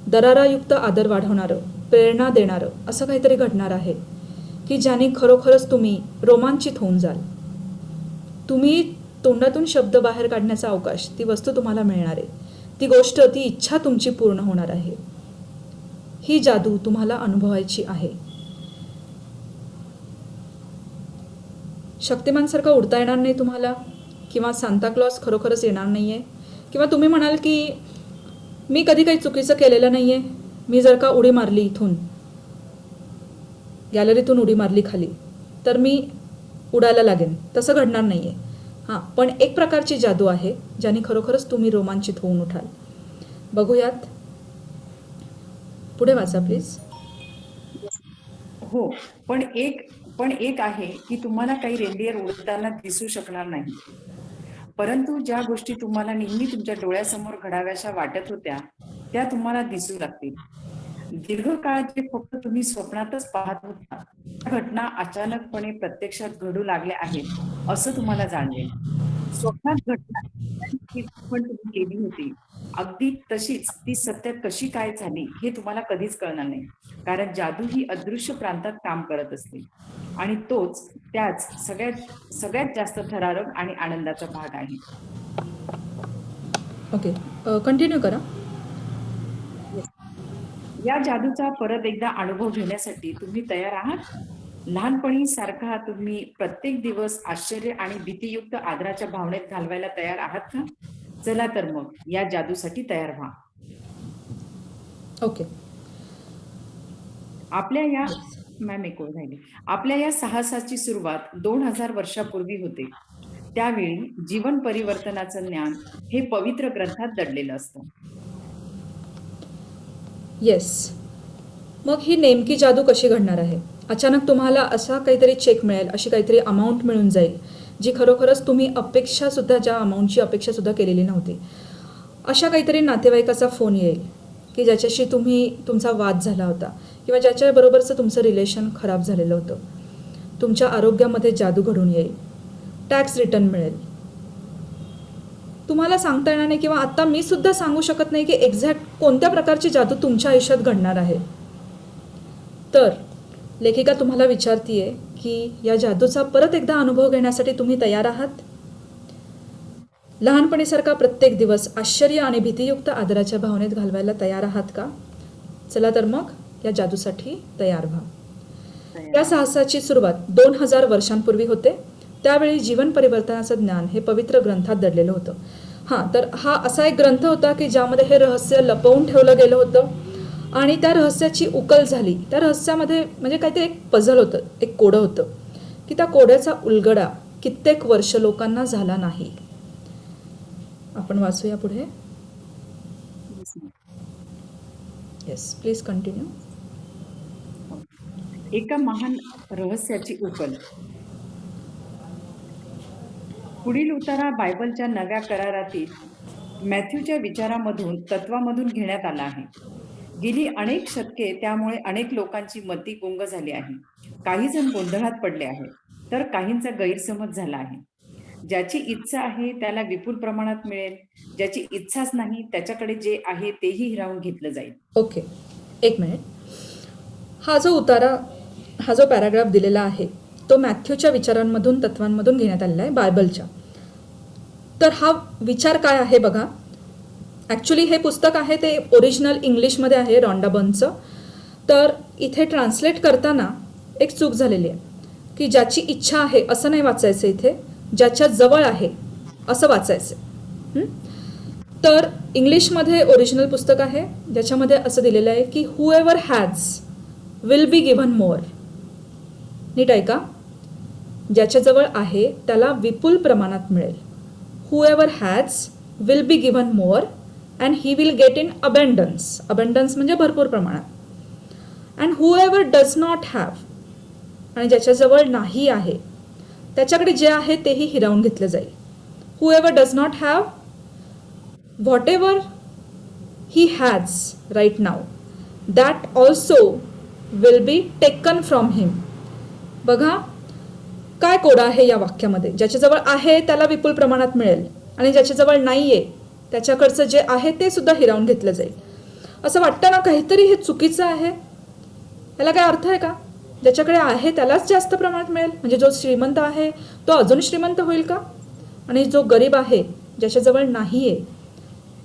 दरारायुक्त आदर वाढवणारं, प्रेरणा देणारं असं काहीतरी घडणार आहे की ज्याने खरोखरच तुम्ही रोमांचित होऊन जाल. तुम्ही तोंडातून शब्द बाहेर काढण्याचा अवकाश, ती वस्तू तुम्हाला मिळणार आहे, ती गोष्ट, ती इच्छा तुमची पूर्ण होणार आहे. ही जादू तुम्हाला अनुभवायची आहे. शक्तिमानसारखं उडता येणार नाही तुम्हाला, किंवा सांताक्लॉज खरोखरच येणार नाही आहे, किंवा तुम्ही म्हणाल की मी कधी काही चुकीचं केलेलं नाही आहे, मी जर का उडी मारली इथून, गॅलरीतून उडी मारली खाली, तर मी उडायला लागेन. तसं घडणार नाही आहे. हां, पण एक प्रकारची जादू आहे ज्याने खरोखरच तुम्ही रोमांचित होऊन उठाल. बघूयात, पुढे वाचा प्लीज. हो, पण एक आहे की तुम्हाला काही रेनडिअर उडताना दिसू शकणार नाही, परंतु ज्या गोष्टी तुम्हाला नेहमी तुमच्या डोळ्यासमोर घडाव्याशा वाटत होत्या त्या तुम्हाला दिसू लागतील. दीर्घकाळ जे फक्त तुम्ही स्वप्नातच पाहत होता त्या घटना अचानकपणे प्रत्यक्षात घडू लागल्या आहेत असं तुम्हाला जाणवेल. स्वप्नात घटना जी पण तुम्ही केली होती अगदी तशीच ती सत्यात कशी काय झाली हे तुम्हाला कधीच कळणार नाही, कारण जादू ही अदृश्य प्रांतात काम करत असते आणि तोच त्याच सगळ्यात जास्त थरारक आणि आनंदाचा भाग आहे. ओके, कंटिन्यू करा. या जादूचा परत एकदा अनुभव घेण्यासाठी तुम्ही तयार आहात? लहानपणी सारखा तुम्ही प्रत्येक दिवस आश्चर्य आणि भीतीयुक्त आदराच्या भावनेत घालवायला तयार आहात का? चला तर मग या जादूसाठी तयार व्हा. ओके. आपल्या या मॅम एक ओळ राहिली. आपल्या या साहसाची सुरुवात 2000 वर्षापूर्वी होते. त्यावेळी जीवन परिवर्तनाचं ज्ञान हे पवित्र ग्रंथात दडलेलं असतं. येस. मग ही नेमकी जादू कशी घडणार आहे? अचानक तुम्हाला असा काहीतरी चेक मिळेल, अशी काहीतरी अमाऊंट मिळून जाईल जी खरोखरच तुम्ही अपेक्षासुद्धा, ज्या अमाऊंटची अपेक्षासुद्धा केलेली नव्हती. अशा काहीतरी नातेवाईकाचा फोन येईल की ज्याच्याशी तुमचा वाद झाला होता किंवा ज्याच्याबरोबरचं तुमचं रिलेशन खराब झालेलं होतं. तुमच्या आरोग्यामध्ये जादू घडून येईल. टॅक्स रिटर्न मिळेल. तुम्हाला सांगता येणार नाही, किंवा आत्ता मी सुद्धा सांगू शकत नाही की एक्झॅक्ट कोणत्या प्रकारची जादू तुमच्या आयुष्यात घडणार आहे. तर लेखिका तुम्हाला विचारतीये की या जादूचा परत एकदा अनुभव घेण्यासाठी तुम्ही तयार आहात? लहानपणीसारखा प्रत्येक दिवस आश्चर्य आणि भीतीयुक्त आदराच्या भावनेत घालवायला तयार आहात का? चला तर मग या जादूसाठी तयार व्हा. या साहसाची सुरुवात 2000 वर्षांपूर्वी होते. त्यावेळी जीवन परिवर्तनाचं ज्ञान हे पवित्र ग्रंथात दडलेलं होतं. हां, तर हा असा एक ग्रंथ होता की ज्यामध्ये हे रहस्य लपवून ठेवलं गेलं होतं आणि त्या रहस्याची उकल झाली. त्या रहस्यामध्ये म्हणजे काहीतरी एक पझल होतं, एक कोडं होतं की त्या कोड्याचा उलगडा कित्येक वर्ष लोकांना झाला नाही. आपण वाचूया पुढे. Yes, please continue. एका महान रहस्याची उकल. पुढील उतारा बायबलच्या नव्या करारातील मॅथ्यूच्या विचारामधून, तत्वामधून घेण्यात आला आहे. गेली अनेक शतके त्यामुळे अनेक लोकांची मती गुंग झाली आहे. काही जण गोंधळात पडले आहेत, तर काहींचा गैरसमज झाला आहे. ज्याची इच्छा आहे त्याला विपुल प्रमाणात मिळेल, ज्याची इच्छाच नाही त्याच्याकडे जे आहे तेही हिरावून घेतलं जाईल. ओके, एक मिनिट. हा जो पॅराग्राफ दिलेला आहे तो मॅथ्यूच्या विचारांमधून, तत्वांमधून घेण्यात आलेला आहे, बायबलच्या. तर हा विचार काय आहे बघा. ॲक्च्युली हे पुस्तक आहे ते ओरिजिनल इंग्लिशमध्ये आहे रॉन्डा बर्न्सचं. तर इथे ट्रान्सलेट करताना एक चूक झालेली आहे की ज्याची इच्छा आहे असं नाही वाचायचं, इथे ज्याच्या जवळ आहे असं वाचायचं. तर इंग्लिशमध्ये ओरिजिनल पुस्तक आहे ज्याच्यामध्ये असं दिलेलं आहे की whoever has will be given more. नीट ऐका, ज्याच्याजवळ आहे त्याला विपुल प्रमाणात मिळेल. Whoever has will be given more and he will get in abundance. Abundance म्हणजे भरपूर प्रमाणात. And whoever does not have, आणि ज्याच्याजवळ नाही आहे त्याच्याकडे जे आहे तेही हिरावून घेतलं जाईल. Whoever does not have, whatever he has right now, that also will be taken from him. बघा काय कोड आहे या वाक्यामध्ये. ज्याच्याजवळ आहे त्याला विपुल प्रमाणात मिळेल आणि ज्याच्याजवळ नाही आहे त्याच्याकडचं जे आहे ते सुद्धा हिरावून घेतलं जाईल. असं वाटतं ना काहीतरी हे चुकीचं आहे. याला काय अर्थ आहे का? ज्याच्याकडे आहे त्यालाच जास्त प्रमाणात मिळेल म्हणजे जो श्रीमंत आहे तो अजून श्रीमंत होईल का? आणि जो गरीब आहे ज्याच्याजवळ नाही आहे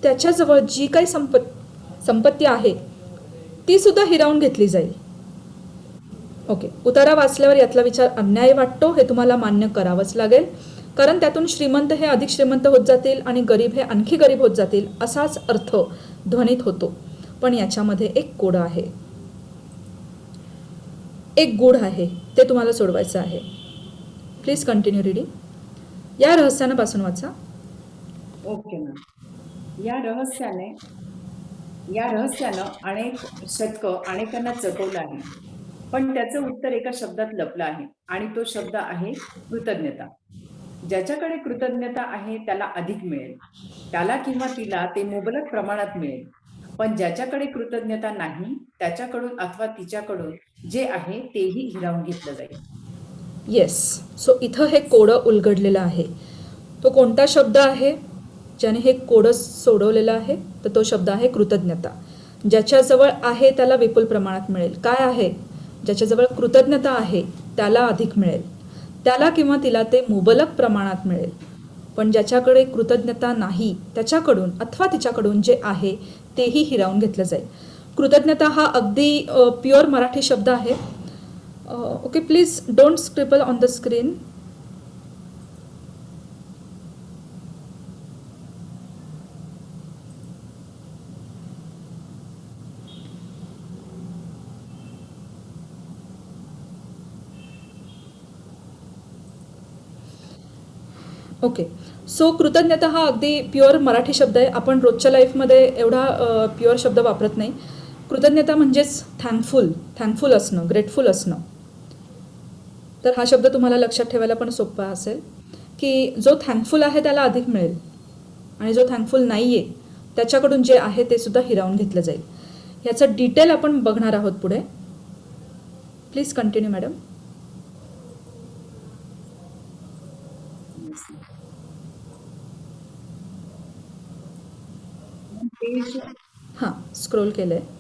त्याच्याजवळ जी काही संपत्ती आहे ती सुद्धा हिरावून घेतली जाईल. ओके, उतारा वाचल्यावर यातला विचार अन्याय वाटतो हे तुम्हाला मान्य करावंच लागेल, कारण त्यातून श्रीमंत हे अधिक श्रीमंत होत जातील आणि गरीब हे आणखी गरीब होत जातील असाच अर्थ ध्वनित होतो. पण याच्यामध्ये एक कोड आहे, एक गूढ आहे, ते तुम्हाला सोडवायचं आहे. Please continue reading. या रहस्यापासून वाचा. Okay ma'am. या रहस्यानं अनेक शतकं अनेकांना चकवलं आहे, पण त्याचं उत्तर एका शब्दात लपलं आहे आणि तो शब्द आहे कृतज्ञता. ज्याच्याकडे कृतज्ञता आहे त्याला अधिक मिळेल, त्याला किंवा तिला ते मुबलक प्रमाणात मिळेल. पण ज्याच्याकडे कृतज्ञता नाही त्याच्याकडून अथवा तिच्याकडून जे आहे तेही हिरावून घेतलं जाईल. येस, सो इथं हे कोडं उलगडलेलं आहे. तो कोणता शब्द आहे ज्याने हे कोडं सोडवलेलं आहे? तर तो शब्द आहे कृतज्ञता. ज्याच्याजवळ आहे त्याला विपुल प्रमाणात मिळेल. काय आहे? ज्याच्याजवळ कृतज्ञता आहे त्याला अधिक मिळेल, त्याला किंवा तिला ते मुबलक प्रमाणात मिळेल. पण ज्याच्याकडे कृतज्ञता नाही त्याच्याकडून अथवा तिच्याकडून जे आहे तेही हिरावून घेतलं जाईल. कृतज्ञता हा अगदी प्युअर मराठी शब्द आहे. Okay, please don't scribble on the screen. Okay, so कृतज्ञता हा अगदी प्युअर मराठी शब्द आहे. आपण रोजच्या लाईफमध्ये एवढा प्युअर शब्द वापरत नाही. कृतज्ञता म्हणजेच थँकफुल असणं, ग्रेटफुल असणं. तर हा शब्द तुम्हाला लक्षात ठेवायला पण सोपा असेल की जो थँकफुल आहे त्याला अधिक मिळेल आणि जो थँकफुल नाही आहे त्याच्याकडून जे आहे ते सुद्धा हिरावून घेतलं जाईल. याचं डिटेल आपण बघणार आहोत पुढे. Please continue madam. पेज हां, स्क्रोल केलं आहे.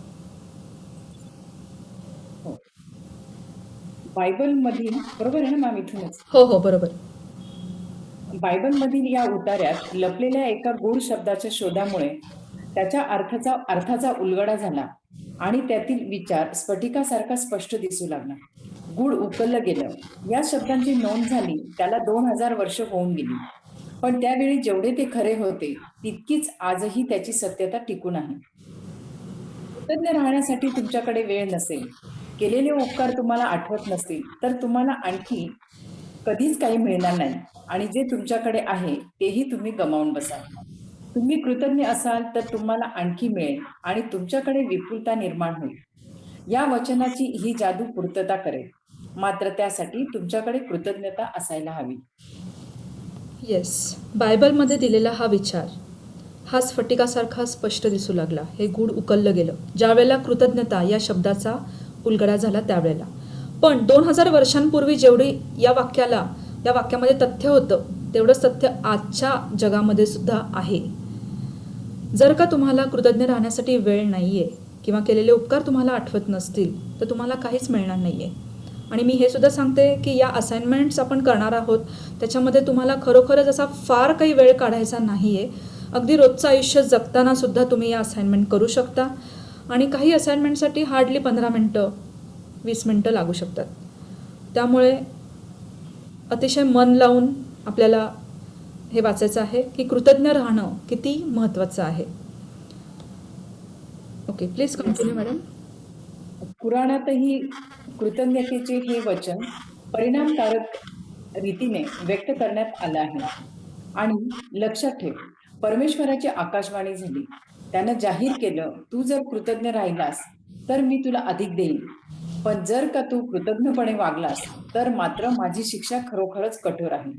बायबलमधील, बरोबर आहे ना मॅम? इथूनच हो बरोबर. बायबलमधील या उतार्यात लपलेल्या एका गूढ शब्दाच्या शोधामुळे त्याच्या अर्थाचा उलगडा झाला आणि त्यातील विचार स्फटिकासारखा स्पष्ट दिसू लागला. गूढ उकललं गेलं. या शब्दांची नोंद झाली त्याला 2000 वर्ष होऊन गेली, पण त्यावेळी जेवढे ते खरे होते तितकीच आजही त्याची सत्यता टिकून आहे. कृतज्ञ राहण्यासाठी तुमच्याकडे वेळ नसेल, केलेले उपकार तुम्हाला आठवत नसतील, तर तुम्हाला आणखी कधीच काही मिळणार नाही आणि जे तुमच्याकडे आहे तेही तुम्ही गमावून बसाल. तुम्ही कृतज्ञ असाल तर तुम्हाला आणखी मिळेल आणि तुमच्याकडे विपुलता निर्माण होईल. या वचनाची ही जादू पूर्तता करेल, मात्र त्यासाठी तुमच्याकडे कृतज्ञता असायला हवी. येस, बायबलमध्ये दिलेला हा विचार हा स्फटिकासारखा स्पष्ट दिसू लागला. हे गूढ उकललं गेलं ज्यावेळेला कृतज्ञता या शब्दाचा उलगडा झाला त्यावेळेला. पण 2000 वर्षांपूर्वी जेवढी या वाक्यामध्ये तथ्य होतं तेवढंच तथ्य आजच्या जगामध्ये सुद्धा आहे. जर का तुम्हाला कृतज्ञ राहण्यासाठी वेळ नाही आहे किंवा केलेले उपकार तुम्हाला आठवत नसतील तर तुम्हाला काहीच मिळणार नाही आहे. आणि मी हे सुद्धा सांगते की या असाइनमेंट्स आपण करणार आहोत त्याच्यामध्ये तुम्हाला खरोखरच असा फार काही वेळ काढायचा नाही आहे. अगदी रोजचं आयुष्य जगतानासुद्धा तुम्ही या असाइनमेंट करू शकता आणि काही असाइनमेंटसाठी हार्डली 15 मिनटं 20 मिनटं लागू शकतात. त्यामुळे अतिशय मन लावून आपल्याला हे वाचायचं आहे की कृतज्ञ राहणं किती महत्त्वाचं आहे. Okay, please continue madam. पुराणातही कृतज्ञतेचे हे वचन परिणामकारक रीतीने व्यक्त करण्यात आलं आहे. आणि लक्षात ठेव, परमेश्वराची आकाशवाणी झाली. त्यानं जाहीर केलं, तू जर कृतज्ञ राहिलास तर मी तुला अधिक देईन, पण जर का तू कृतज्ञपणे वागलास तर मात्र माझी शिक्षा खरोखरच कठोर आहे.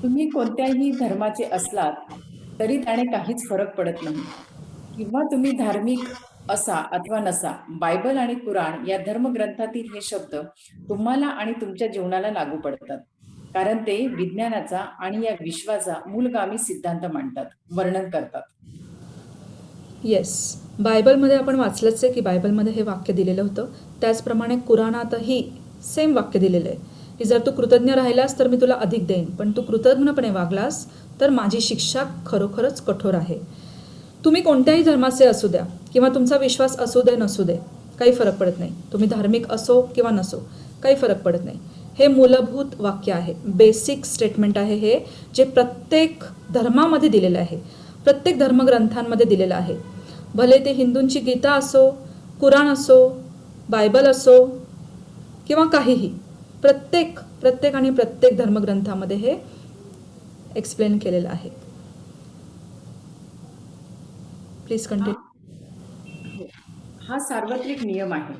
तुम्ही कोणत्याही धर्माचे असलात तरी त्याने काहीच फरक पडत नाही. किंवा तुम्ही धार्मिक असा अथवा नसा, बायबल आणि कुराण या धर्मग्रंथातील हे शब्द तुम्हाला आणि तुमच्या जीवनाला लागू पडतात, कारण ते विज्ञानाचा आणि या विश्वाचा मूलगामी सिद्धांत मांडतात, वर्णन करतात. येस, बायबलमध्ये आपण वाचलंच आहे की बायबलमध्ये हे वाक्य दिलेलं होतं. त्याचप्रमाणे कुराणातही सेम वाक्य दिलेलं आहे की जर तू कृतज्ञ राहिलास तर मी तुला अधिक देईन, पण तू कृतज्ञपणे वागलास तर माझी शिक्षा खरोखरच कठोर आहे. तुम्ही कोणत्याही धर्माचे असू द्या किंवा तुमचा विश्वास असू दे नसू दे, काही फरक पडत नाही. तुम्ही धार्मिक असो किंवा नसो, काही फरक पडत नाही. हे मूलभूत वाक्य आहे, बेसिक स्टेटमेंट आहे हे, जे प्रत्येक धर्मामध्ये दिलेलं आहे, प्रत्येक धर्मग्रंथांमध्ये दिलेलं आहे. भले ते हिंदूंची गीता असो, कुराण असो, बायबल असो किंवा काहीही, प्रत्येक आणि प्रत्येक धर्मग्रंथामध्ये हे एक्सप्लेन केलेलं आहे. Please continue. हा सार्वत्रिक नियम आहे.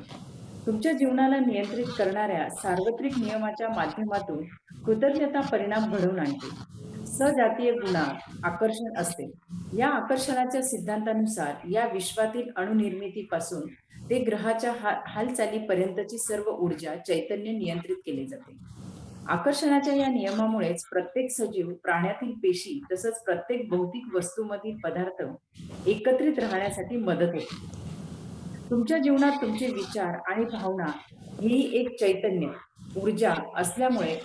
तुमच्या जीवनाला नियंत्रित करणाऱ्या सार्वत्रिक नियमाच्या माध्यमातून कृतज्ञता परिणाम घडवून आणते. सजातीय गुणात आकर्षण असते. या आकर्षणाच्या सिद्धांतानुसार या विश्वातील अणुनिर्मितीपासून ते ग्रहाच्या हालचालीपर्यंतची सर्व ऊर्जा चैतन्य नियंत्रित केली जाते. आकर्षणाच्या या नियमामुळेच प्रत्येक सजीव, प्राण्यातील पेशी तसंच प्रत्येक भौतिक वस्तूमधील पदार्थ एकत्रित राहण्यासाठी मदत होते. तुमच्या जीवनात तुमचे विचार आणि भावना ही एक चैतन्य ऊर्जा असल्यामुळे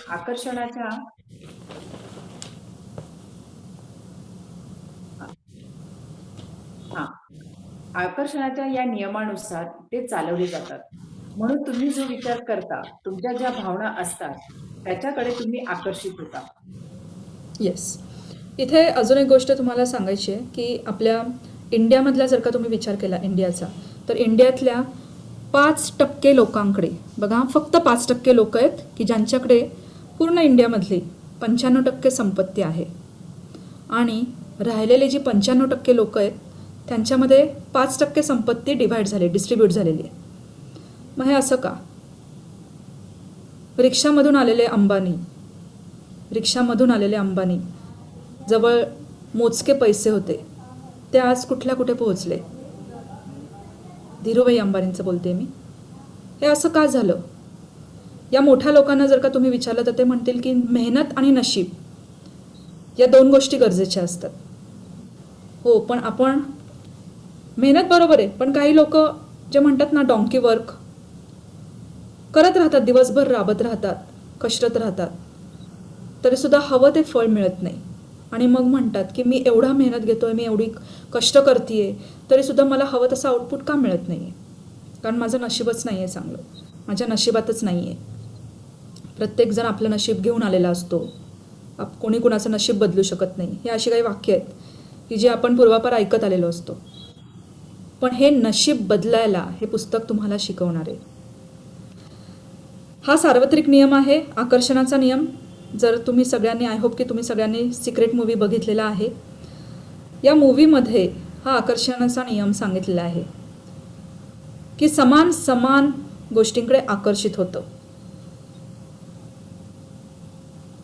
आकर्षणाच्या या नियमानुसार ते चालवले जातात. म्हणून तुम्ही जो विचार करता, तुमच्या ज्या भावना असतात त्याच्याकडे तुम्ही आकर्षित होता. येस, इथे अजून एक गोष्ट तुम्हाला सांगायची आहे की आपल्या इंडियामधला जर का तुम्ही विचार केला इंडियाचा, तर इंडियातल्या 5% लोकांकडे बघा, फक्त 5% लोक आहेत की ज्यांच्याकडे पूर्ण इंडियामधली 95% संपत्ती आहे. आणि राहिलेले जी 95% लोक आहेत त्यांच्यामध्ये 5% संपत्ती डिस्ट्रीब्यूट झालेली आहे. मग हे असं का? रिक्षामधून आलेले अंबानी जवळ मोजके पैसे होते, ते आज कुठे पोहोचले? धीरूभाई अंबानींचं बोलते मी. हे असं का झालं? या मोठ्या लोकांना जर का तुम्ही विचारलं तर ते म्हणतील की मेहनत आणि नशीब या 2 गोष्टी गरजेच्या असतात. हो, पण आपण मेहनत बरोबर आहे, पण काही लोक जे म्हणतात ना डॉंकी वर्क करत राहतात, दिवसभर राबत राहतात, कष्टत राहतात, तरीसुद्धा हवं ते फळ मिळत नाही. आणि मग म्हणतात की मी एवढा मेहनत घेतोय, मी एवढी कष्ट करते, तरीसुद्धा मला हवं तसं आउटपुट का मिळत नाही आहे? कारण माझं नशीबच नाही आहे चांगलं, माझ्या नशिबातच नाही आहे. प्रत्येकजण आपलं नशीब घेऊन आलेला असतो, कोणी कुणाचं नशीब बदलू शकत नाही. हे अशी काही वाक्य आहेत की जे आपण पूर्वापार ऐकत आलेलो असतो. पण हे नशीब बदलायला हे पुस्तक तुम्हाला शिकवणार आहे. हा सार्वत्रिक नियम आहे, आकर्षणाचा नियम. जर तुम्ही सगळ्यांनी, आय होप की तुम्ही सगळ्यांनी सिक्रेट मूवी बघितलेला आहे. या मूवीमध्ये हा आकर्षणाचा नियम सांगितलेला आहे की समान गोष्टींकडे आकर्षित होतं.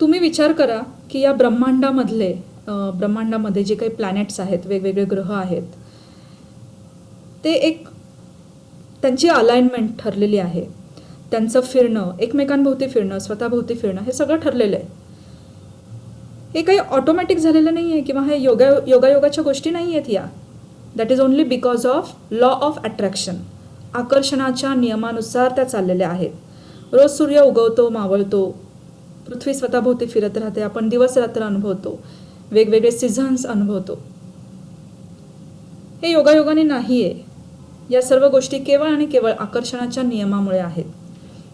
तुम्ही विचार करा की या ब्रह्मांडामध्ये जे काही प्लॅनेट्स आहेत, वेगवेगळे ग्रह आहेत, ते एक त्यांची अलाइनमेंट ठरलेली आहे. त्यांचं फिरणं, एकमेकांभोवती फिरणं, स्वतःभोवती फिरणं, हे सगळं ठरलेलं आहे. हे काही ऑटोमॅटिक झालेलं नाही आहे किंवा हे योगायोगाच्या गोष्टी नाही आहेत या. That is only because of law of attraction. आकर्षणाच्या नियमानुसार त्या चाललेल्या आहेत. रोज सूर्य उगवतो, मावळतो, पृथ्वी स्वतःभोवती फिरत राहते, आपण दिवस रात्र अनुभवतो, वेगवेगळे सीझन्स अनुभवतो. हे योगायोगाने नाही आहे. या सर्व गोष्टी केवळ आणि केवळ आकर्षणाच्या नियमामुळे आहेत.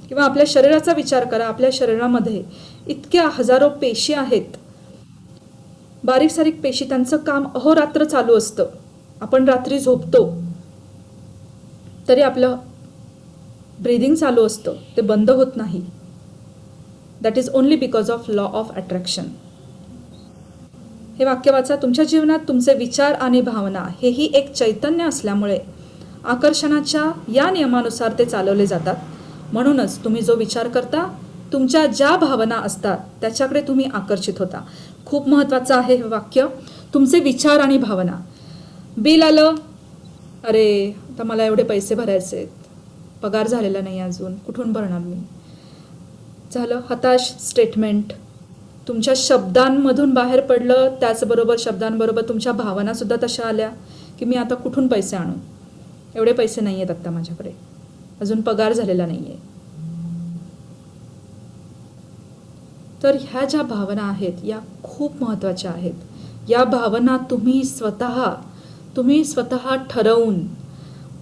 किंवा आपल्या शरीराचा विचार करा, आपल्या शरीरामध्ये इतक्या हजारो पेशी आहेत, बारीक सारीक पेशी, त्यांचं काम अहोरात्र चालू असतं. आपण रात्री झोपतो तरी आपलं ब्रीदिंग चालू असतं, ते बंद होत नाही. That is only because of law of attraction. हे वाक्य वाचा. तुमच्या जीवनात तुमचे विचार आणि भावना हेही एक चैतन्य असल्यामुळे आकर्षणाच्या या नियमानुसार ते चालवले जातात. म्हणूनच तुम्ही जो विचार करता, तुमच्या ज्या भावना असतात त्याच्याकडे तुम्ही आकर्षित होता. खूप महत्त्वाचं आहे हे वाक्य. तुमचे विचार आणि भावना. बिल आलं, अरे आता मला एवढे पैसे भरायचे आहेत, पगार झालेला नाही अजून, कुठून भरणार मी. झालं हताश स्टेटमेंट. तुमच्या शब्दांमधून बाहेर पडलं, त्याचबरोबर शब्दांबरोबर तुमच्या भावनासुद्धा तशा आल्या की मी आता कुठून पैसे आणू, एवढे पैसे नाही आहेत आत्ता माझ्याकडे, अजून पगार झालेला नाही आहे. तर ह्या ज्या भावना आहेत या खूप महत्त्वाच्या आहेत. या भावना तुम्ही स्वतः ठरवून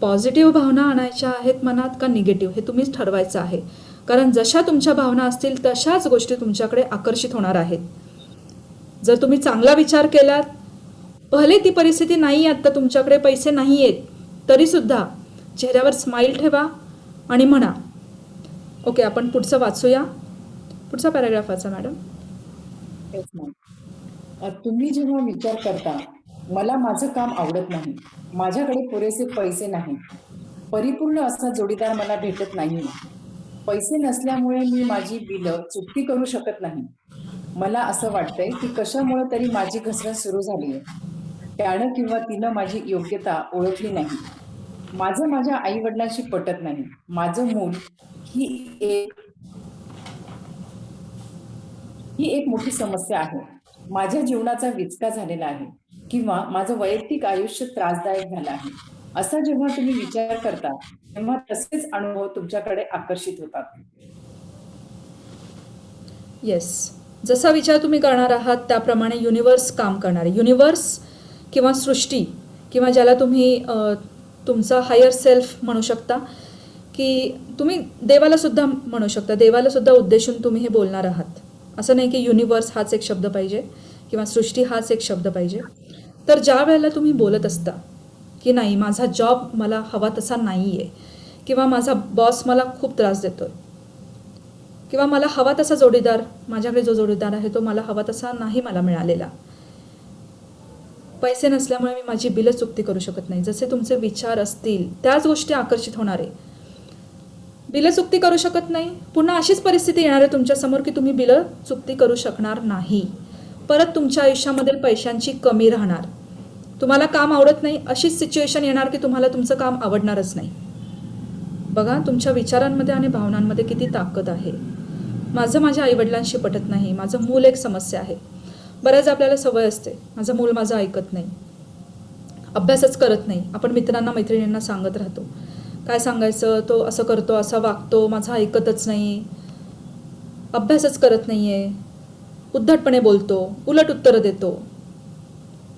पॉझिटिव्ह भावना आणायच्या आहेत मनात का निगेटिव्ह, हे तुम्हीच ठरवायचं आहे. कारण जशा तुमच्या भावना असतील तशाच गोष्टी तुमच्याकडे आकर्षित होणार आहेत. जर तुम्ही चांगला विचार केलात, भले ती परिस्थिती नाही आहे, आता तुमच्याकडे पैसे नाही आहेत, तरीसुद्धा चेहऱ्यावर स्माईल ठेवा आणि म्हणा, ओके आपण पुढचं वाचूया. पुढचा पॅराग्राफ वाचा मॅडम. तेच ना. तुम्ही जेव्हा विचार करता, मला माझं काम आवडत नाही, माझ्याकडे पुरेसे पैसे नाही, परिपूर्ण असा जोडीदार मला भेटत नाही, पैसे नसल्यामुळे मी माझी बिलं चुकती करू शकत नाही, मला असं वाटतंय की कशामुळे तरी माझी घसरण सुरू झाली आहे, त्यानं किंवा तिनं माझी योग्यता ओळखली नाही, माझं माझ्या आई वडिलांशी पटत नाही, माझं मूल ही एक मोठी समस्या आहे, माझ्या जीवनाचा विचका झालेला आहे किंवा माझं वैयक्तिक आयुष्य त्रासदायक झालं आहे. असा जेव्हा तुम्ही विचार करता तेव्हा तसेच अनुभव तुमच्याकडे आकर्षित होतात. येस, जसा विचार तुम्ही करणार आहात त्याप्रमाणे युनिवर्स काम करणार आहे. युनिवर्स किंवा सृष्टी किंवा ज्याला तुम्ही तुमचा हायर सेल्फ म्हणू शकता, की तुम्ही देवालासुद्धा म्हणू शकता. देवालासुद्धा उद्देशून तुम्ही हे बोलणार आहात. असं नाही की युनिवर्स हाच एक शब्द पाहिजे किंवा सृष्टी हाच एक शब्द पाहिजे. तर ज्या वेळेला तुम्ही बोलत असता की नाही माझा जॉब मला हवा तसा नाही आहे, किंवा माझा बॉस मला खूप त्रास देतो, किंवा मला हवा तसा जोडीदार, माझ्याकडे जो जोडीदार आहे तो मला हवा तसा नाही मला मिळालेला, पैसे नसल्यामुळे मी माझी बिलं चुकती करू शकत नाही, जसे तुमचे विचार असतील त्याच गोष्टी आकर्षित होणार आहे. बिलं चुकती करू शकत नाही, पुन्हा अशीच परिस्थिती येणार आहे तुमच्यासमोर की तुम्ही बिलं चुकती करू शकणार नाही. परत तुमच्या आयुष्यामध्ये पैशांची कमी राहणार, तुम्हाला काम आवडत नाही, अशीच सिच्युएशन येणार की तुम्हाला तुमचं काम आवडणारच नाही. बघा तुमच्या विचारांमध्ये आणि भावनांमध्ये किती ताकद आहे. माझ्या आईवडिलांशी पटत नाही, माझं मूल एक समस्या आहे. बऱ्याच आपल्याला सवय असते, माझं मूल माझं ऐकत नाही, अभ्यासच करत नाही. आपण मित्रांना मैत्रिणींना सांगत राहतो, काय सांगायचं, तो असं करतो, असा वागतो, माझं ऐकतच नाही, अभ्यासच करत नाही आहे, उद्धटपणे बोलतो, उलट उत्तरं देतो.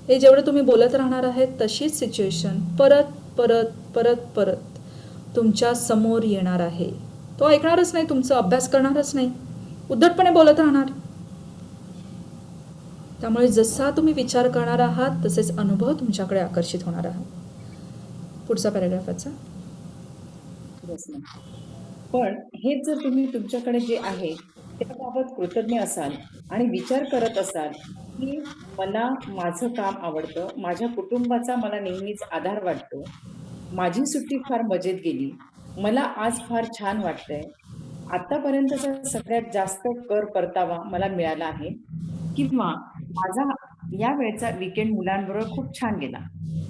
हे जेवढं तुम्ही बोलत राहणार आहेत तशीच सिच्युएशन परत परत परत परत तुमच्या समोर येणार आहे. तो ऐकणारच नाही, तुमचा अभ्यास करणारच नाही, उद्धटपणे बोलत राहणार. त्यामुळे जसा तुम्ही विचार करणार आहात तसेच अनुभव तुमच्याकडे आकर्षित होणार आहात. पुढचा पॅराग्राफाचा. पण हेच जर तुम्ही तुमच्याकडे जे आहे त्याबाबत कृतज्ञ असाल आणि विचार करत असाल की मला माझं काम आवडतं, माझ्या कुटुंबाचा मला नेहमीच आधार वाटतो, माझी सुट्टी फार मजेत गेली, मला आज फार छान वाटतंय, आतापर्यंतचा सगळ्यात जास्त कर परतावा मला मिळाला आहे, किंवा माझा या वेळचा वीकेंड मुलांबरोबर खूप छान गेला,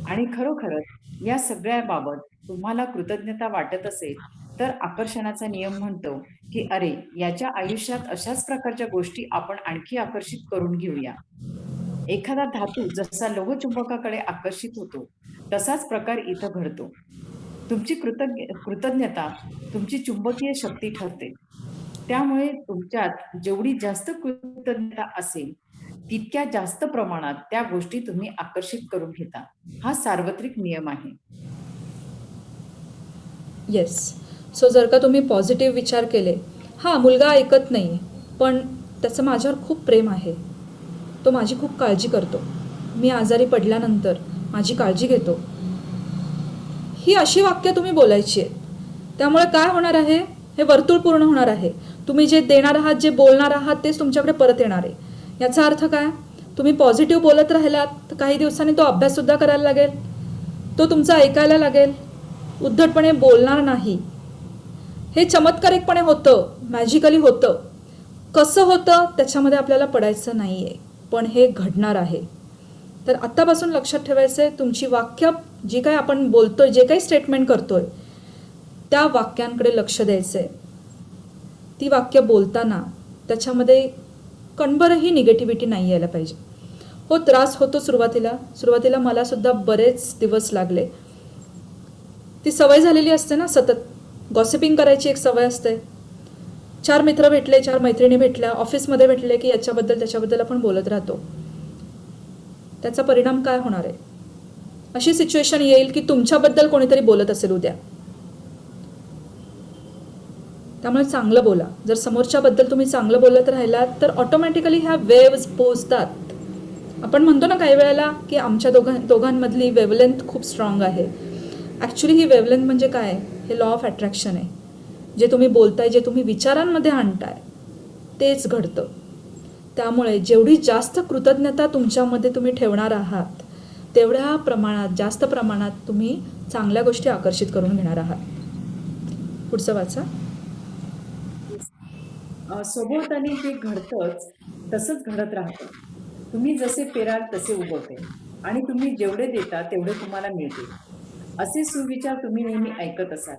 आणि खरोखरच या सगळ्या बाबत तुम्हाला कृतज्ञता वाटत असेल तर आकर्षणाचा नियम म्हणतो की अरे याच्या आयुष्यात अशाच प्रकारच्या गोष्टी आपण आणखी आकर्षित करून घेऊया. एखादा धातू जसा लोहचुंबकाकडे आकर्षित होतो तसाच प्रकार इथं घडतो. तुमची कृतज्ञता तुमची चुंबकीय शक्ती ठरते. त्यामुळे तुमच्यात जेवढी जास्त कृतज्ञता असेल, तितक्या जास्त प्रमाणात त्या गोष्टी तुम्ही आकर्षित करून घेता. हा सार्वत्रिक नियम आहे. येस. सो जर का तुम्ही पॉझिटिव्ह विचार केले, हां मुलगा ऐकत नाही पण त्याचं माझ्यावर खूप प्रेम आहे, तो माझी खूप काळजी करतो, मी आजारी पडल्यानंतर माझी काळजी घेतो, ही अशी वाक्य तुम्ही बोलायची आहेत. त्यामुळे काय होणार आहे, हे वर्तुळ पूर्ण होणार आहे. तुम्ही जे देणार आहात, जे बोलणार आहात तेच तुमच्याकडे परत येणार आहे. याचा अर्थ काय, तुम्ही पॉझिटिव्ह बोलत राहिलात तर काही दिवसांनी तो अभ्याससुद्धा करायला लागेल, तो तुमचा ऐकायला लागेल, उद्धटपणे बोलणार नाही. हे चमत्कारिकपणे होतं, मॅजिकली होतं. कसं होतं त्याच्यामध्ये आपल्याला पडायचं नाही आहे, पण हे घडणार आहे. तर आत्तापासून लक्षात ठेवायचं आहे, तुमची वाक्य जी काही आपण बोलतोय, जे काही स्टेटमेंट करतोय त्या वाक्यांकडे लक्ष द्यायचं आहे. ती वाक्य बोलताना त्याच्यामध्ये कणभरही निगेटिव्हिटी नाही यायला पाहिजे. हो, त्रास होतो सुरुवातीला मलासुद्धा बरेच दिवस लागले. ती सवय झालेली असते ना, सतत गॉसिपिंग करायची एक सवय असते. 4 मित्र भेटले, 4 मैत्रिणी भेटल्या, ऑफिसमध्ये भेटले की याच्याबद्दल त्याच्याबद्दल आपण बोलत राहतो. त्याचा परिणाम काय होणार आहे, अशी सिच्युएशन येईल की तुमच्याबद्दल कोणीतरी बोलत असेल उद्या. त्यामुळे चांगलं बोला. जर समोरच्याबद्दल तुम्ही चांगलं बोलत राहिलात तर ऑटोमॅटिकली ह्या वेव्ज पोचतात. आपण म्हणतो ना काही वेळेला की आमच्या दोघांमधली वेवलेंथ खूप स्ट्रॉंग आहे. ॲक्च्युली ही वेवलेंथ म्हणजे काय, हे लॉ ऑफ अट्रॅक्शन आहे. जे तुम्ही बोलताय, जे तुम्ही विचारांमध्ये आणताय तेच घडतं. त्यामुळे जेवढी जास्त कृतज्ञता तुमच्यामध्ये तुम्ही ठेवणार आहात तेवढ्या प्रमाणात, जास्त प्रमाणात तुम्ही चांगल्या गोष्टी आकर्षित करून घेणार आहात. पुढचं वाचा. सभोवताली जे घडतंच तसंच घडत राहतं. तुम्ही जसे पेराल तसे उगवते आणि तुम्ही जेवढे देता तेवढे तुम्हाला मिळते. असे सुविचार तुम्ही नेहमी ऐकत असाल.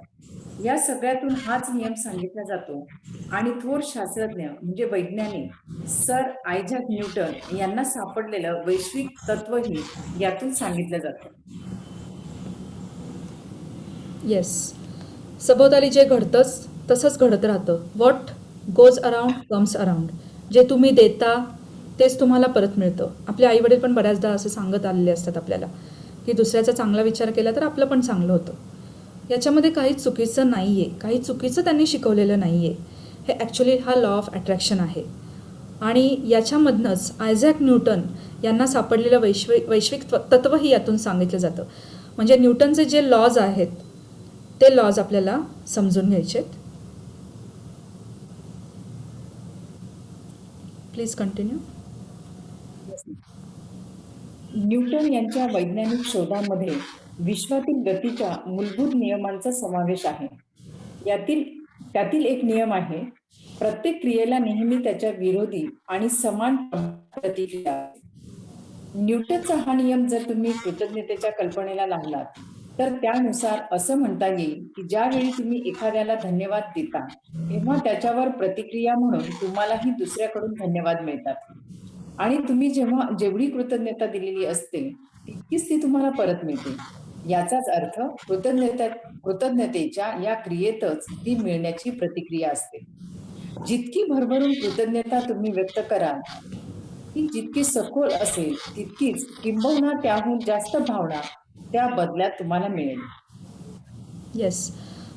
या सगळ्यातून हाच नियम सांगितला जातो आणि थोर शास्त्रज्ञ म्हणजे वैज्ञानिक सर आयझॅक न्यूटन यांना सापडलेलं वैश्विक तत्वही यातून सांगितलं जातं. येस, सभोवताली जे घडतंच तसंच घडत राहतं. What goes around comes around. जे तुम्ही देता तेच तुम्हाला परत मिळतं. आपले आईवडील पण बऱ्याचदा असं सांगत आलेले असतात आपल्याला की दुसऱ्याचा चांगला विचार केला तर आपलं पण चांगलं होतं. याच्यामध्ये काही चुकीचं नाही आहे, काही चुकीचं त्यांनी शिकवलेलं नाही आहे. हे ॲक्च्युली हा लॉ ऑफ अट्रॅक्शन आहे आणि याच्यामधनंच आयझॅक न्यूटन यांना सापडलेलं वैश्विक तत्वही यातून सांगितलं जातं. म्हणजे न्यूटनचे जे लॉज आहेत ते लॉज आपल्याला समजून घ्यायचे आहेत. Please continue. न्यूटन यांच्या वैज्ञानिक शोधामध्ये विश्वातील गतीच्या मूलभूत नियमांचा समावेश आहे. त्यातील एक नियम आहे, प्रत्येक क्रियेला नेहमी त्याच्या विरोधी आणि समान प्रतिक्रिया असते. न्यूटनचा हा नियम जर तुम्ही कृतज्ञतेच्या कल्पनेला लागलात तर त्यानुसार असं म्हणता येईल की ज्यावेळी तुम्ही एखाद्याला धन्यवाद देता तेव्हा त्याच्यावर प्रतिक्रिया म्हणून तुम्हालाही दुसऱ्याकडून धन्यवाद मिळतात आणि तुम्ही जेवढी कृतज्ञता दिलेली असते तितकीच ती तुम्हाला परत मिळते. याचाच अर्थ कृतज्ञतेच्या या क्रियेतच ती मिळण्याची प्रतिक्रिया असते. जितकी भरभरून कृतज्ञता तुम्ही व्यक्त कराल ती जितकी सखोल असेल तितकीच किंबहुना त्याहून जास्त भावना त्या बदल्यात तुम्हाला मिळेल. येस,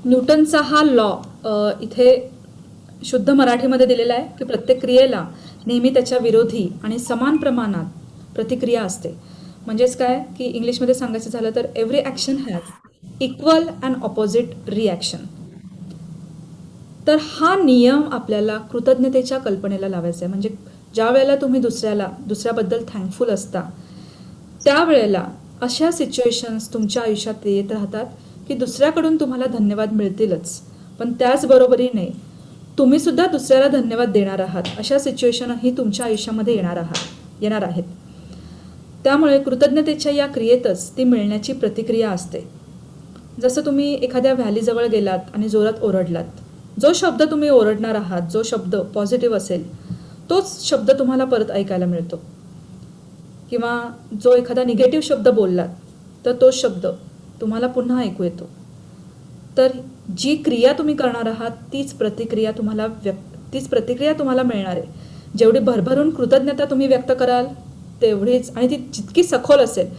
न्यूटनचा हा लॉ इथे शुद्ध मराठीमध्ये दिलेला आहे की प्रत्येक क्रियेला नेहमी त्याच्या विरोधी आणि समान प्रमाणात प्रतिक्रिया असते. म्हणजेच काय की इंग्लिशमध्ये सांगायचं झालं तर every action has equal and opposite reaction. तर हा नियम आपल्याला कृतज्ञतेच्या कल्पनेला लावायचा आहे. म्हणजे ज्या वेळेला तुम्ही दुसऱ्याबद्दल थँकफुल असता त्यावेळेला अशा सिच्युएशन्स तुमच्या आयुष्यात येत राहतात की दुसऱ्याकडून तुम्हाला धन्यवाद मिळतीलच, पण त्याचबरोबरीने तुम्हीसुद्धा दुसऱ्याला धन्यवाद देणार आहात. अशा सिच्युएशनही तुमच्या आयुष्यामध्ये येणार आहेत. त्यामुळे कृतज्ञतेच्या या क्रियेतच ती मिळण्याची प्रतिक्रिया असते. जसं तुम्ही एखाद्या व्हॅलीजवळ गेलात आणि जोरात ओरडलात, जो शब्द तुम्ही ओरडणार आहात, जो शब्द पॉझिटिव्ह असेल तोच शब्द तुम्हाला परत ऐकायला मिळतो. किंवा जो एखादा निगेटिव्ह शब्द बोललात तर तोच शब्द तुम्हाला पुन्हा ऐकू येतो. तर जी क्रिया तुम्ही करणार आहात तीच प्रतिक्रिया तुम्हाला मिळणार आहे. जेवढी भरभरून कृतज्ञता तुम्ही व्यक्त कराल तेवढीच, आणि ती जितकी सखोल असेल.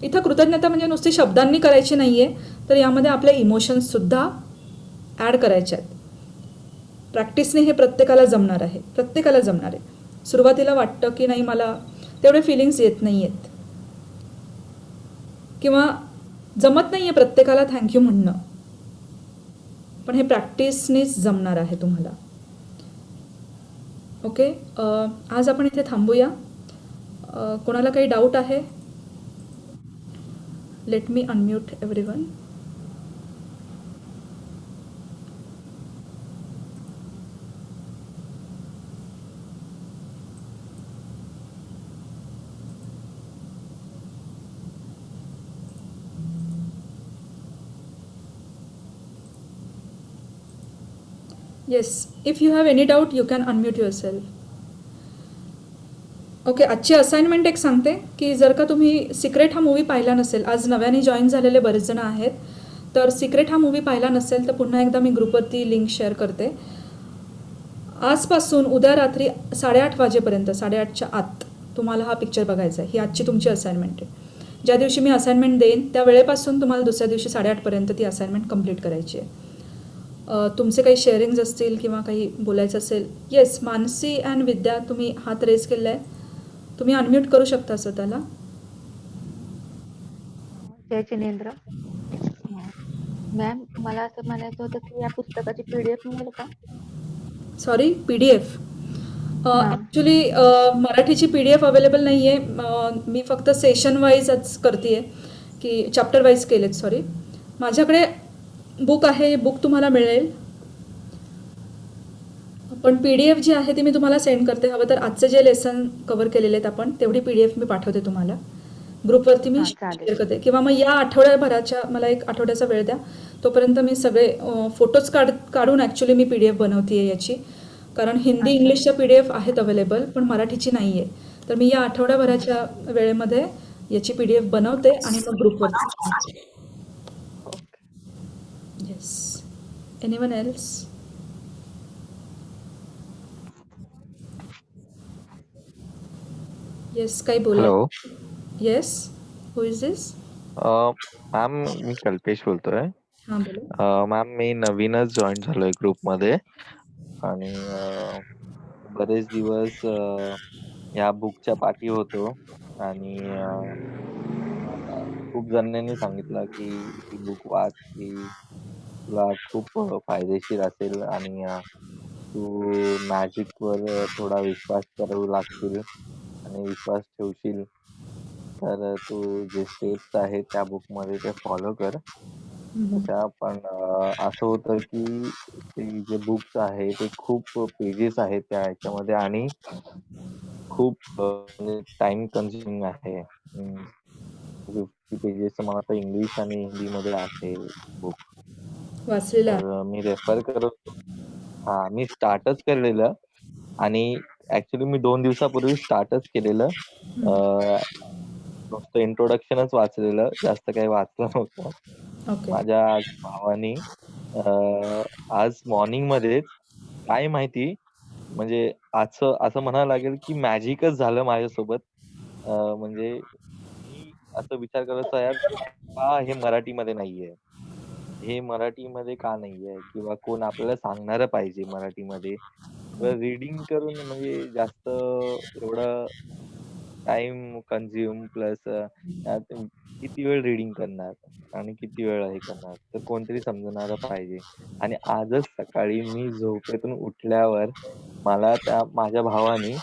इथं कृतज्ञता म्हणजे नुसती शब्दांनी करायची नाही आहे, तर यामध्ये आपले इमोशन्ससुद्धा ॲड करायचे आहेत. प्रॅक्टिसने हे प्रत्येकाला जमणार आहे. सुरुवातीला वाटतं की नाही, मला तेवढे फिलिंग्स येत नाही आहेत किंवा जमत नाही आहे प्रत्येकाला थँक्यू म्हणणं, पण हे प्रॅक्टिसनेच जमणार आहे तुम्हाला. ओके, आज आपण इथे थांबूया. कोणाला काही डाऊट आहे? Late me unmute everyone. Yes, if you have any doubt you can unmute your self. Okay, आजची असाइनमेंट एक सांगते की जर का तुम्ही सिक्रेट हा मूवी पाहिला नसेल, आज नव्याने जॉईन झालेले बरेच जण आहेत, तर सिक्रेट हा मूवी पाहिला नसेल तर पुन्हा एकदा मी ग्रुपवरती लिंक शेअर करते. आजपासून उद्या रात्री 8:30 वाजेपर्यंत, 8:30च्या आत तुम्हाला हा पिक्चर बघायचा आहे. ही आजची तुमची असाइनमेंट आहे. ज्या दिवशी मी असाइनमेंट देईन त्या वेळेपासून तुम्हाला दुसऱ्या दिवशी 8:30पर्यंत ती असाइनमेंट कंप्लीट करायची आहे. तुमचे काही शेअरिंग्ज असतील किंवा काही बोलायचं असेल. येस, मानसी अँड विद्या, तुम्ही हात रेज केला आहे, तुम्ही अनम्यूट करू शकता स्वतःला. जय जिनेंद्र. मॅम, मला असं म्हणायचं होतं की या पुस्तकाची PDF मिळेल का? सॉरी, PDF ॲक्च्युली मराठीची PDF अवेलेबल नाही आहे. मी फक्त सेशन वाईजच करते आहे की चॅप्टर वाईज केलेत. सॉरी, माझ्याकडे बुक आहे, बुक तुम्हाला मिळेल, पण PDF जी आहे ती मी तुम्हाला सेंड करते. हवं तर आजचे जे लेसन कव्हर केलेले आहेत आपण तेवढी PDF मी पाठवते तुम्हाला ग्रुपवरती. मी चालेल. शेअर करते, किंवा मग या आठवड्याभराच्या, मला एक आठवड्याचा वेळ द्या, तोपर्यंत मी सगळे फोटोज काढून ॲक्च्युली मी PDF बनवते आहे याची, कारण हिंदी इंग्लिशच्या PDF आहेत अवेलेबल पण मराठीची नाही आहे. तर मी या आठवड्याभराच्या वेळेमध्ये याची PDF बनवते आणि मग ग्रुपवरती. Yes, anyone else? येस, काही बोला. Hello yes, who is this? Ma'am, मी कल्पेश बोलतोय. हां, बोला. मॅम, मी नवीनच जॉईन झालोय ग्रुपमध्ये आणि बरेच दिवस या बुकच्या पाठी होतो आणि खूप जणांनी सांगितलं की ही बुक वाच, की तुला खूप फायदेशीर असेल आणि तू मॅजिकवर थोडा विश्वास करू लागशील आणि विश्वास ठेवशील, तर तू जे स्टेप्स आहेत त्या बुकमध्ये ते फॉलो कर. त्या पण असं होतं की ते जे बुक्स आहे ते खूप पेजेस आहेत त्या ह्याच्यामध्ये आणि खूप टाइम कन्झ्युमिंग आहे. 50 पेजेस मला वाटतं इंग्लिश आणि हिंदीमध्ये आहे बुक. वाचलेला आहे. तर मी रेफर करत, मी स्टार्टच केलेलं आणि ऍक्च्युली मी 2 दिवसापूर्वी स्टार्टच केलेलं. नुसतं इंट्रोडक्शनच वाचलेलं, जास्त काही वाचलं नव्हतं. ओके. माझ्या आज भावानी आज मॉर्निंग मध्येच, काय माहिती, म्हणजे असं म्हणावं लागेल की मॅजिकच झालं माझ्यासोबत. म्हणजे मी असं विचार करत यार, का हे मराठीमध्ये नाहीये, हे मराठीमध्ये का नाहीये, किंवा कोण आपल्याला सांगणारं पाहिजे मराठीमध्ये. रीडिंग करून म्हणजे जास्त एवढं टाइम कन्झ्युम प्लस किती वेळ रीडिंग करणार आणि किती वेळ हे करणार, तर कोणतरी समजणारं पाहिजे. आणि आजच सकाळी मी झोपेतून उठल्यावर मला त्या माझ्या भावानी,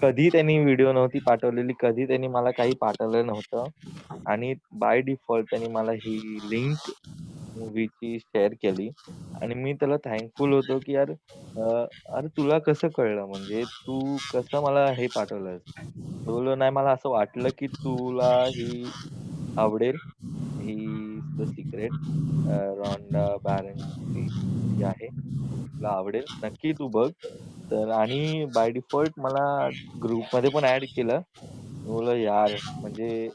कधी त्यांनी व्हिडिओ नव्हती पाठवलेली, कधी त्यांनी मला काही पाठवलं नव्हतं, आणि बाय डिफॉल्ट त्यांनी मला ही लिंक मूवीची शेअर केली आणि मी त्याला थँकफुल होतो की यार, अरे तुला कसं कळलं, म्हणजे तू कसं मला हे पाठवलंस. तो बोललो, नाही मला असं वाटलं की तुला ही आवडेल, ही द सिक्रेट, रॉन्डा बॅरनची जी आहे, तुला आवडेल, नक्की तू बघ. तर आणि बाय डिफॉल्ट मला ग्रुपमध्ये पण ऍड केलं. मी बोललो यार, म्हणजे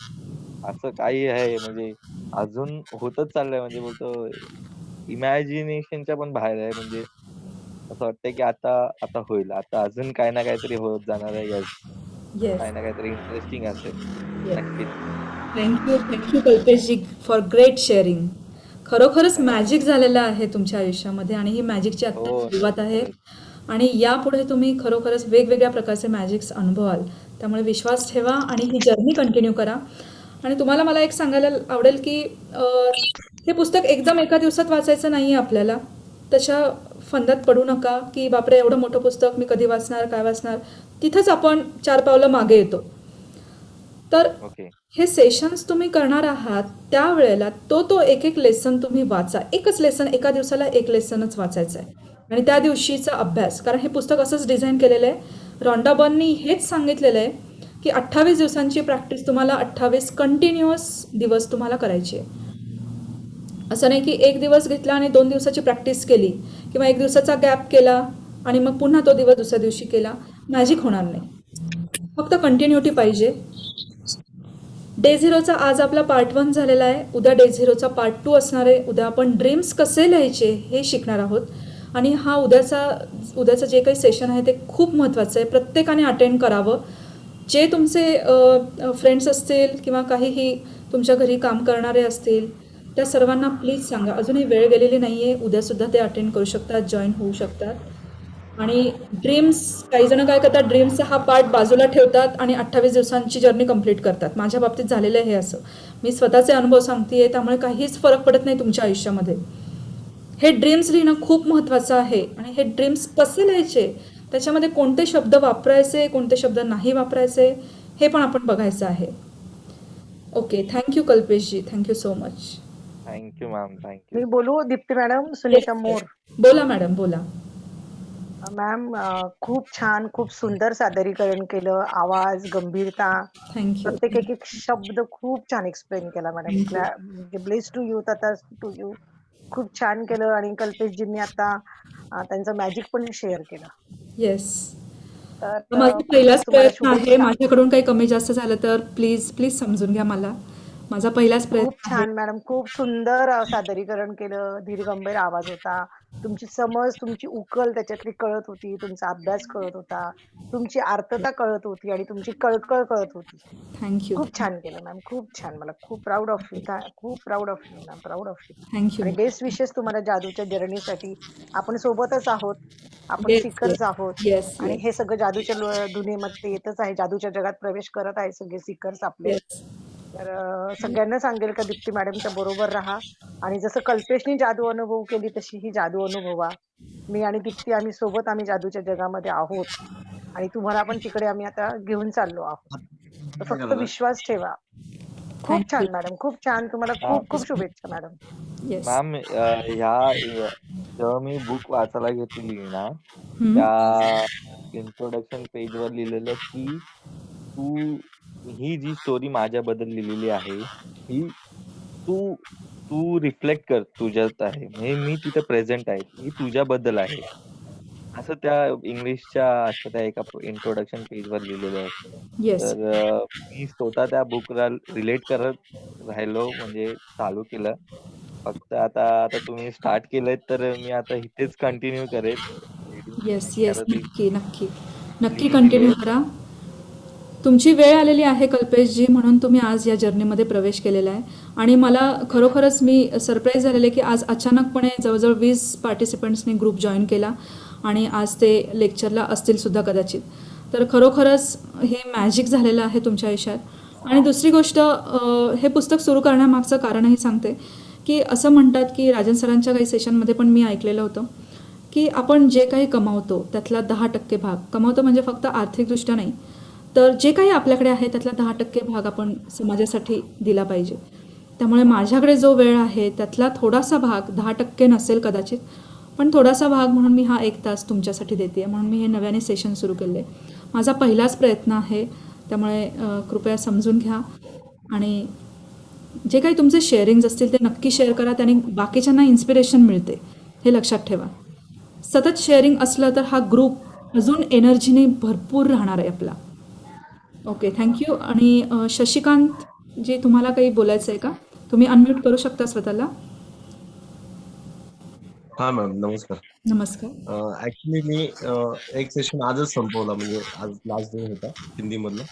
असं काही आहे, म्हणजे अजून होतच चाललंय, म्हणजे बोलतो इमॅजिनेशनच्या पण बाहेर आहे. म्हणजे असं वाटतंय की आता आता होईल. आता अजून काही ना काहीतरी होत जाणार आहे. येस. येस. काही ना काहीतरी इंटरेस्टिंग असेल. नक्कीच. Thank you Kalpeshji for great sharing. खरोखरच थँक मॅजिक झालेलं आहे तुमच्या आयुष्यामध्ये आणि ही मॅजिकची आत्ता हो, सुरुवात आहे खरंच. आणि यापुढे तुम्ही खरोखरच वेगवेगळ्या प्रकारचे मॅजिक्स अनुभवाल. त्यामुळे विश्वास ठेवा आणि ही जर्नी कंटिन्यू करा. आणि तुम्हाला मला एक सांगायला आवडेल की हे पुस्तक एकदम एका दिवसात वाचायचं नाही आहे आपल्याला. त्याच्या फंदात पडू नका की बापरे एवढं मोठं पुस्तक मी कधी वाचणार, काय वाचणार. तिथंच आपण 4 पावलं मागे येतो. तर ओके. हे सेशन्स तुम्ही करणार आहात त्यावेळेला तो एक लेसन तुम्ही वाचा. एकच लेसन, एका दिवसाला एक लेसनच वाचायचं आहे आणि त्या दिवशीचा अभ्यास. कारण हे पुस्तक असंच डिझाईन केलेलं आहे. रॉन्डा बर्ननी हेच सांगितलेलं आहे की 28 दिवसांची प्रॅक्टिस तुम्हाला 28 कंटिन्युअस दिवस तुम्हाला करायची आहे. असं नाही की एक दिवस घेतला आणि 2 दिवसाची प्रॅक्टिस केली किंवा 1 दिवसाचा गॅप केला आणि मग पुन्हा तो दिवस दुसऱ्या दिवशी केला. मॅजिक होणार नाही. फक्त कंटिन्युटी पाहिजे. डे झिरोचा आज आपला पार्ट 1 झालेला आहे. उद्या डे झिरोचा पार्ट 2 असणार आहे. उद्या आपण ड्रीम्स कसे लिहायचे हे शिकणार आहोत आणि हा उद्याचं जे काही सेशन आहे ते खूप महत्त्वाचं आहे. प्रत्येकाने अटेंड करावं. जे तुमचे फ्रेंड्स असतील किंवा काहीही तुमच्या घरी काम करणारे असतील त्या सर्वांना प्लीज सांगा. अजूनही वेळ गेलेली नाही आहे. उद्यासुद्धा ते अटेंड करू शकतात, जॉईन होऊ शकतात. आणि ड्रीम्स, काही जण काय करतात, ड्रीम्सचा हा पार्ट बाजूला ठेवतात आणि 28 दिवसांची जर्नी कंप्लीट करतात. माझ्या बाबतीत झालेलं आहे हे असं. मी स्वतःचे अनुभव सांगते, त्यामुळे काहीच फरक पडत नाही तुमच्या आयुष्यामध्ये. हे ड्रीम्स लिहिणं खूप महत्त्वाचं आहे आणि हे ड्रीम्स कसे लिहायचे, त्याच्यामध्ये कोणते शब्द वापरायचे, कोणते शब्द नाही वापरायचे, हे पण आपण बघायचं आहे. Okay, thank you Kalpeshji, thank you so much. Thank you ma'am. Thank you. मी बोलू दीप्ती मॅडम? सुनीता मोर. बोला मॅडम, बोला. मॅम, खूप छान, खूप सुंदर सादरीकरण केलं. आवाज, गंभीरता, थँक्यू. प्रत्येक एक एक शब्द खूप छान एक्सप्लेन केला मॅडम. Thank you. म्हणजे ब्लेस टू यू, आता टू यू. खूप छान केलं आणि कल्पेशजींनी आता त्यांचं मॅजिक पण शेअर केलं. येस. तर माझा खूप पहिलाच खूप तुम्हाला प्रयत्न आहे. शुभेच्छा. माझ्याकडून काही कमी जास्त झालं तर प्लीज समजून घ्या मला. माझा पहिलाच खूप प्रयत्न आहे. छान मॅडम, खूप सुंदर सादरीकरण केलं. धीरगंभीर आवाज होता. तुमची समज, तुमची उकल त्याच्यातली कळत होती. तुमचा अभ्यास कळत होता. तुमची आर्तता कळत होती आणि तुमची कळकळ कळत होती. थँक्यू. खूप छान केलं मॅम, खूप छान. मला खूप प्राऊड ऑफ यू. खूप proud of you ma'am, proud of you. Thank you. आणि बेस्ट विशेष तुम्हाला जादूच्या जर्नीसाठी. आपण सोबतच आहोत. आपण येस, सीकर्स आहोत येस, आणि येस, हे सगळं जादूच्या दुनियेमध्ये येतच आहे. जादूच्या जगात प्रवेश करत आहे सगळे सीकर्स आपले. येस. तर सगळ्यांना सांगेल का दीप्ती मॅडमच्या बरोबर राहा आणि जसं कल्पेशनी जादू अनुभव केली तशी ही जादू अनुभवा. मी आणि दीप्ती आम्ही सोबत आम्ही जादूच्या जगामध्ये आहोत आणि तुम्हाला पण तिकडे आम्ही आता घेऊन चाललो आहोत. तर फक्त विश्वास ठेवा. खूप थँक्यू. छान मॅडम, खूप छान. तुम्हाला खूप खूप शुभेच्छा मॅडम. येस. मॅम, जेव्हा मी बुक वाचायला घेतली ना, हम्म. त्या इंट्रोडक्शन पेजवर लिहिलेलं की तू ही जी स्टोरी माझ्याबद्दल लिहिलेली आहे, ही तू तू रिफ्लेक्ट कर तुझ्यात आहे. म्हणजे मी तिथे प्रेझेंट आहे. ही तुझ्याबद्दल आहे. असं त्या इंग्लिशच्या असं त्या एका इंट्रोडक्शन पेजवर लिहिलेलं आहे. येस. तर मी स्वतः त्या बुकला रिलेट करत राहिलो, म्हणजे चालू केलं. फक्त आता आता तुम्ही स्टार्ट केलंय तर मी आता इथेच कंटिन्यू करेन रीडिंग. येस, आणि येस. खरंच ही नक्की लिहिलेली कंटिन्यू आहे. करा. तुमची वेळ आलेली आहे कल्पेशजी, म्हणून तुम्ही आज या जर्नीमध्ये प्रवेश केलेला आहे. आणि मला खरोखरच मी सरप्राईज झालेले की आज अचानकपणे जवळजवळ 20 पार्टिसिपंट्सनी ग्रुप जॉईन केला आणि आज ते लेक्चरला असतील सुद्धा कदाचित. तर खरोखरच हे मॅजिक झालेलं आहे तुमच्या आयुष्यात. आणि दुसरी गोष्ट, हे पुस्तक सुरू करण्यामागचं कारणही सांगते की असं म्हणतात की राजन सरांच्या काही सेशनमध्ये पण मी ऐकलेलं होतं की आपण जे काही कमावतो त्यातला 10% भाग कमावतो, म्हणजे फक्त आर्थिकदृष्ट्या नाही, तर जे काही आपल्याकडे आहे त्यातला 10% भाग आपण समाजासाठी दिला पाहिजे. त्यामुळे माझ्याकडे जो वेळ आहे त्यातला थोडासा भाग, 10% नसेल कदाचित, पण थोडासा भाग म्हणून मी हा 1 तास तुमच्यासाठी देते आहे. म्हणून मी हे नव्याने सेशन सुरू केले. माझा पहिलाच प्रयत्न आहे, त्यामुळे कृपया समजून घ्या. आणि जे काही तुमचे शेअरिंग्ज असतील ते नक्की शेअर करा. त्याने बाकीच्यांना इन्स्पिरेशन मिळते, हे लक्षात ठेवा. सतत शेअरिंग असलं तर हा ग्रुप अजून एनर्जीने भरपूर राहणार आहे आपला. Okay, thank you. आणि शशिकांत जी, तुम्हाला काही बोलायचं आहे का? तुम्ही अनम्यूट करू शकता स्वतःला. हा मॅम नमस्कार. नमस्कार. ऍक्च्युली मी एक सेशन आजच संपवला, म्हणजे आज लास्ट डे होता हिंदी मधला,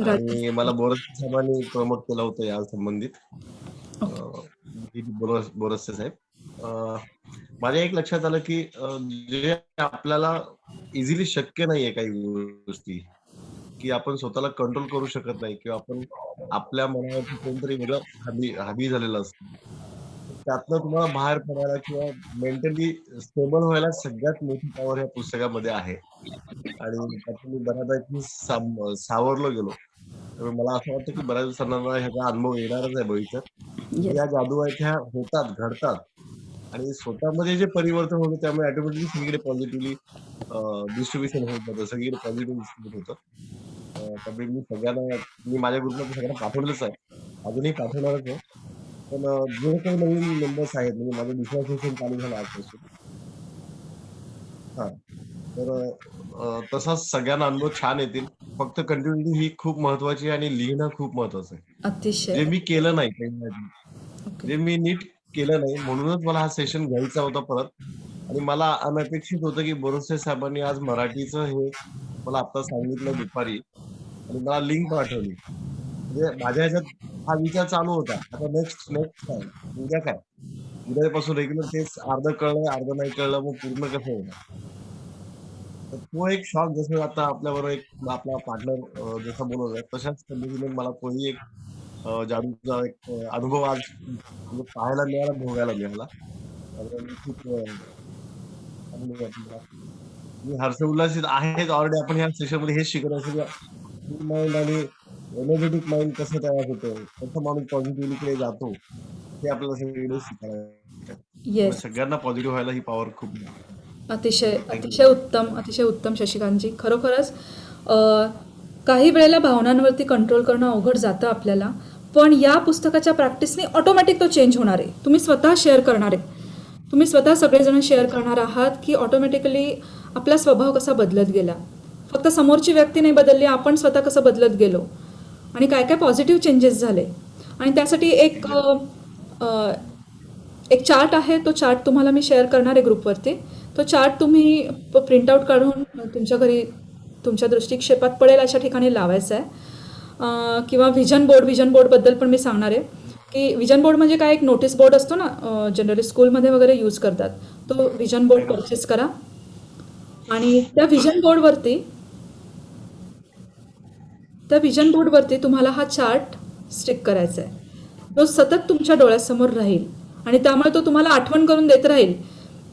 राजेश. आणि मला बोरस साहेबांनी प्रमोट केलं होतं या संबंधित. बोरसे साहेब, माझ्या एक लक्षात आलं की जे आपल्याला इझिली शक्य नाहीये काही गोष्टी, की आपण स्वतःला कंट्रोल करू शकत नाही, किंवा आपण आपल्या मनावरती कोणतरी वेगळं हावी झालेलं असतं. त्यातनं तुम्हाला बाहेर पडायला किंवा मेंटली स्टेबल व्हायला सगळ्यात मोठी पॉवर या पुस्तकामध्ये आहे. आणि त्यातून मी बऱ्यापैकी सावरलो गेलो. त्यामुळे मला असं वाटतं की बऱ्याच दिवसांना ह्याचा अनुभव येणारच आहे भविष्यात. Yes. या जादू आहेत ह्या होतात, घडतात, आणि स्वतःमध्ये जे परिवर्तन होतं त्यामुळे ऑटोमॅटिकली सगळीकडे पॉझिटिव्हली डिस्ट्रीब्युशन होत जातं, सगळीकडे पॉझिटिव्ह डिस्ट्रीब्युट होतं. त्यामुळे मी माझ्या ग्रुपला सगळ्यांना पाठवलेलंच आहे, अजूनही पाठवणारच आहे. पण जे काही नवीन मेंबर्स आहेत, म्हणजे माझं दुसरा सेशन चालू झाला आजपासून. हा, तर तसाच सगळ्यांना अनुभव छान येतील. फक्त कंटिन्युटी ही खूप महत्वाची आहे, आणि लिहिणं खूप महत्वाचं आहे, अतिशय. जे मी केलं नाही पहिल्या आधी. ओके. जे मी नीट केलं नाही, म्हणूनच मला हा सेशन घ्यायचा होता परत. आणि मला अनपेक्षित होतं की बोरसे साहेबांनी आज मराठीचं हे मला आता सांगितलं दुपारी, आणि मला लिंक पाठवली. म्हणजे माझ्या ह्याच्यात हा विचार चालू होता, आता नेक्स्ट काय, उद्या काय, उद्यापासून रेग्युलर तेच, अर्ध कळलं अर्ध नाही कळलं, मग पूर्ण कसं होणार. तर तो एक शॉक, जसं आता आपल्याबरोबर एक आपला पार्टनर जसा बोलवला, तशाच पद्धतीने मला तोही एक जादूचा एक अनुभव आज म्हणजे पाहायला मिळाला, भोगायला मिळाला. त्यामुळे मी खूप चांगलं वाटलं मला. मी हर्षोल्लासित आहेच. ऑलरेडी आपण ह्या सेशनमध्ये हेच शिकत असतो की माइंड आणि एनर्जेटिक माइंड कसं तयार होतं, कसं माणूस पॉझिटिव्हिटीकडे जातो, हे आपल्याला सगळीकडे शिकायला भेटतं. त्यामुळे येस. सगळ्यांना पॉझिटिव्ह व्हायला ही पॉवर खूप अतिशय थँक्यू. अतिशय उत्तम, अतिशय उत्तम शशिकांतजी. खरोखरच अ, काही वेळेला भावनांवरती कंट्रोल करणं अवघड जातं आपल्याला, पण या पुस्तकाच्या प्रॅक्टिसने ऑटोमॅटिक तो चेंज होणार आहे. तुम्ही स्वतः शेअर करणार आहे, तुम्ही स्वतः सगळेजण शेअर करणार आहात की ऑटोमॅटिकली आपला स्वभाव कसा बदलत गेला. फक्त समोरची व्यक्ती नाही बदलली, आपण स्वतः कसं बदलत गेलो, आणि काय काय पॉझिटिव्ह चेंजेस झाले. आणि त्यासाठी एक चार्ट आहे, तो चार्ट तुम्हाला मी शेअर करणार आहे ग्रुपवरती. तो चार्ट तुम्ही प्रिंटआउट काढून तुमच्या घरी तुमच्या दृष्टिक्षेपात पडेल अशा ठिकाणी लावायचा आहे. किंवा व्हिजन बोर्डबद्दल पण मी सांगणार आहे की व्हिजन बोर्ड म्हणजे काय, एक नोटीस बोर्ड असतो ना, जनरली स्कूलमध्ये वगैरे यूज करतात, तो व्हिजन बोर्ड परचेस करा. आणि त्या व्हिजन बोर्डवरती तुम्हाला हा चार्ट स्टिक करायचा आहे, जो सतत तुमच्या डोळ्यासमोर राहील, आणि त्यामुळे तो तुम्हाला आठवण करून देत राहील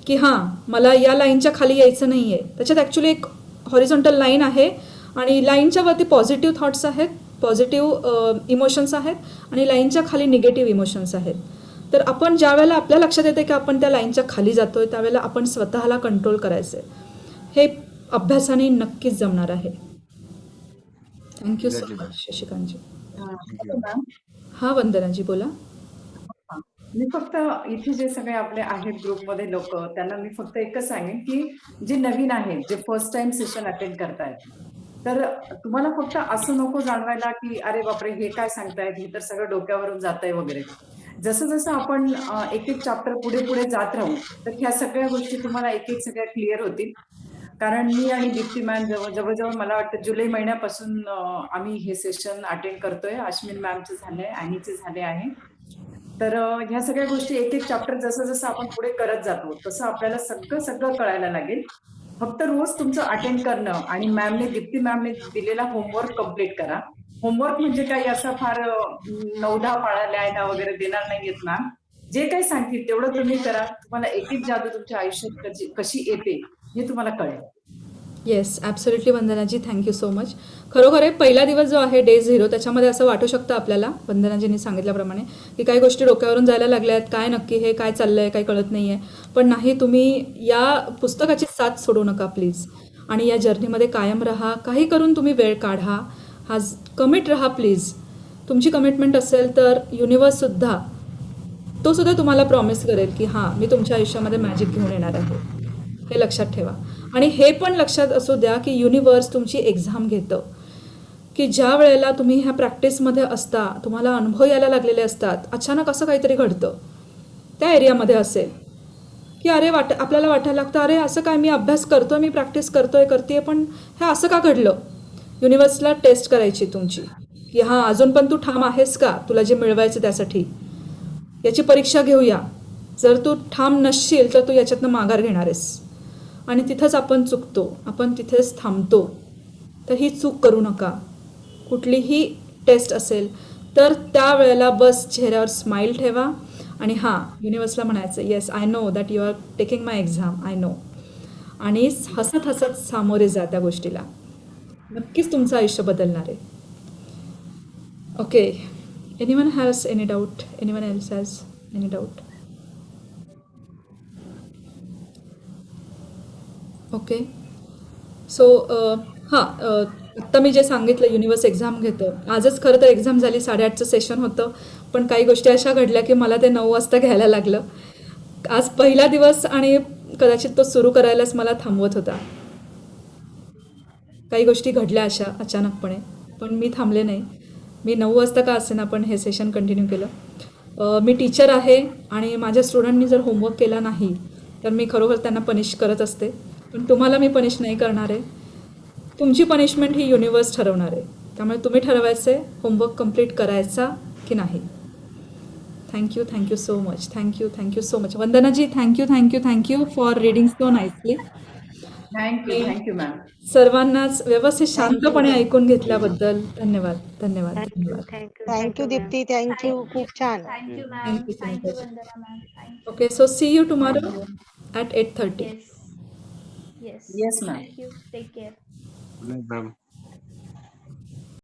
की हां, मला या लाईनच्या खाली यायचं नाही आहे. त्याच्यात ॲक्च्युली एक हॉरिझॉन्टल लाईन आहे, आणि लाईनच्या वरती पॉझिटिव्ह थॉट्स आहेत, पॉझिटिव्ह इमोशन्स आहेत, आणि लाईनच्या खाली निगेटिव्ह इमोशन्स आहेत. तर आपण ज्या वेळेला आपल्या लक्षात येते की आपण त्या लाईनच्या खाली जातोय, त्यावेळेला आपण स्वतःला कंट्रोल करायचं आहे. हे अभ्यासाने नक्कीच जमणार आहे. Thank you so Exactly, much Shashikantji. Ma'am, हां वंदनाजी बोला. मी फक्त इथे जे सगळे आपले आहेत ग्रुपमध्ये लोक, त्यांना मी फक्त एकच सांगेन की जे नवीन आहेत, जे फर्स्ट टाइम सेशन अटेंड करतायत, तर तुम्हाला फक्त असं नको जाणवायला की अरे बापरे हे काय सांगतायत, हे तर सगळं डोक्यावरून जातंय वगैरे. जसं जसं आपण एक एक चॅप्टर पुढे पुढे जात राहू, तर ह्या सगळ्या गोष्टी तुम्हाला एक एक सगळ्या क्लिअर होतील. कारण मी आणि दीप्ती मॅम जवळजवळ मला वाटतं जुलै महिन्यापासून आम्ही हे सेशन अटेंड करतोय. अश्विन मॅमचे झाले, ॲनीचे झाले आहे. तर ह्या सगळ्या गोष्टी एक एक चॅप्टर जसं जसं आपण पुढे करत जातो तसं आपल्याला सगळं सगळं कळायला लागेल. फक्त रोज तुमचं अटेंड करणं, आणि दीप्ती मॅमने दिलेला होमवर्क कम्प्लीट करा. होमवर्क म्हणजे काही असं फार 9-10 पाढा लिहायला वगैरे देणार नाहीयेत मॅम. जे काही सांगतील तेवढं तुम्ही करा. तुम्हाला एक एक जादू तुमच्या आयुष्यात कशी येते हे तुम्हाला कळेल. Yes, absolutely Vandanaji, thank you so much. खरोखर आहे, पहिला दिवस जो आहे डे 0, त्याच्यामध्ये असं वाटू शकतं आपल्याला वंदनाजींनी सांगितल्याप्रमाणे की काही गोष्टी डोक्यावरून जायला लागल्या आहेत, काय नक्की हे काय चाललं आहे, काही कळत नाही आहे. पण नाही, तुम्ही या पुस्तकाची साथ सोडू नका प्लीज, आणि या जर्नीमध्ये कायम राहा. काही करून तुम्ही वेळ काढा, कमिट राहा प्लीज. तुमची कमिटमेंट असेल तर युनिवर्ससुद्धा तुम्हाला प्रॉमिस करेल की हां, मी तुमच्या आयुष्यामध्ये मॅजिक घेऊन येणार आहे. हे लक्षात ठेवा. आणि हे पण लक्षात असू द्या की युनिवर्स तुमची एक्झाम घेतं, की ज्या वेळेला तुम्ही ह्या प्रॅक्टिसमध्ये असता, तुम्हाला अनुभव यायला लागलेले असतात, अचानक असं काहीतरी घडतं त्या एरियामध्ये असेल, की अरे आपल्याला वाटायला लागतं अरे असं काय मी अभ्यास करतोय, मी प्रॅक्टिस करते, पण हे असं का घडलं. युनिव्हर्सला टेस्ट करायची तुमची की हां अजून पण तू ठाम आहेस का तुला जे मिळवायचं त्यासाठी. याची परीक्षा घेऊया. जर तू ठाम नसशील तर तू याच्यातनं माघार घेणार आहेस. आणि तिथंच आपण चुकतो, आपण तिथेच थांबतो. तर ही चूक करू नका. कुठलीही टेस्ट असेल तर त्यावेळेला बस चेहऱ्यावर स्माईल ठेवा आणि हां युनिव्हर्सला म्हणायचं yes I know that you are taking my exam, I know. आणि हसत हसत सामोरे जा त्या गोष्टीला. नक्कीच तुमचं आयुष्य बदलणार आहे. Okay, anyone has any doubt? Anyone else has any doubt? Okay, so हां आत्ता मी जे सांगितलं युनिव्हर्स एक्झाम घेतं. आजच खरं तर एक्झाम झाली, 8:30चं सेशन होतं, पण काही गोष्टी अशा घडल्या की मला ते 9 वाजता घ्यायला लागलं. आज पहिला दिवस आणि कदाचित तो सुरू करायलाच मला थांबवत होता. काही गोष्टी घडल्या अशा अचानकपणे, पण मी थांबले नाही. मी 9 वाजता का असेना पण हे सेशन कंटिन्यू केलं. मी टीचर आहे आणि माझ्या स्टुडंटनी जर होमवर्क केला नाही तर मी खरोखर त्यांना पनिश करत असते. पण तुम्हाला मी पनिश नाही करणार आहे. तुमची पनिशमेंट ही युनिव्हर्स ठरवणार आहे. त्यामुळे तुम्ही ठरवायचं आहे होमवर्क कंप्लीट करायचा की नाही. Thank you so much. Thank you so much. Vandanaji thank you for reading so nicely. Thank you ma'am. सर्वांनाच व्यवस्थित शांतपणे ऐकून घेतल्याबद्दल धन्यवाद. Thank you Deepti, thank you. खूप छान. Thank you ma'am. Thank you, thank you Sunita. Vandana ma'am. Thank you. Okay, so see you tomorrow at 8:30. Yes. Yes. Yes, ma'am. Thank you. Take care. Ma'am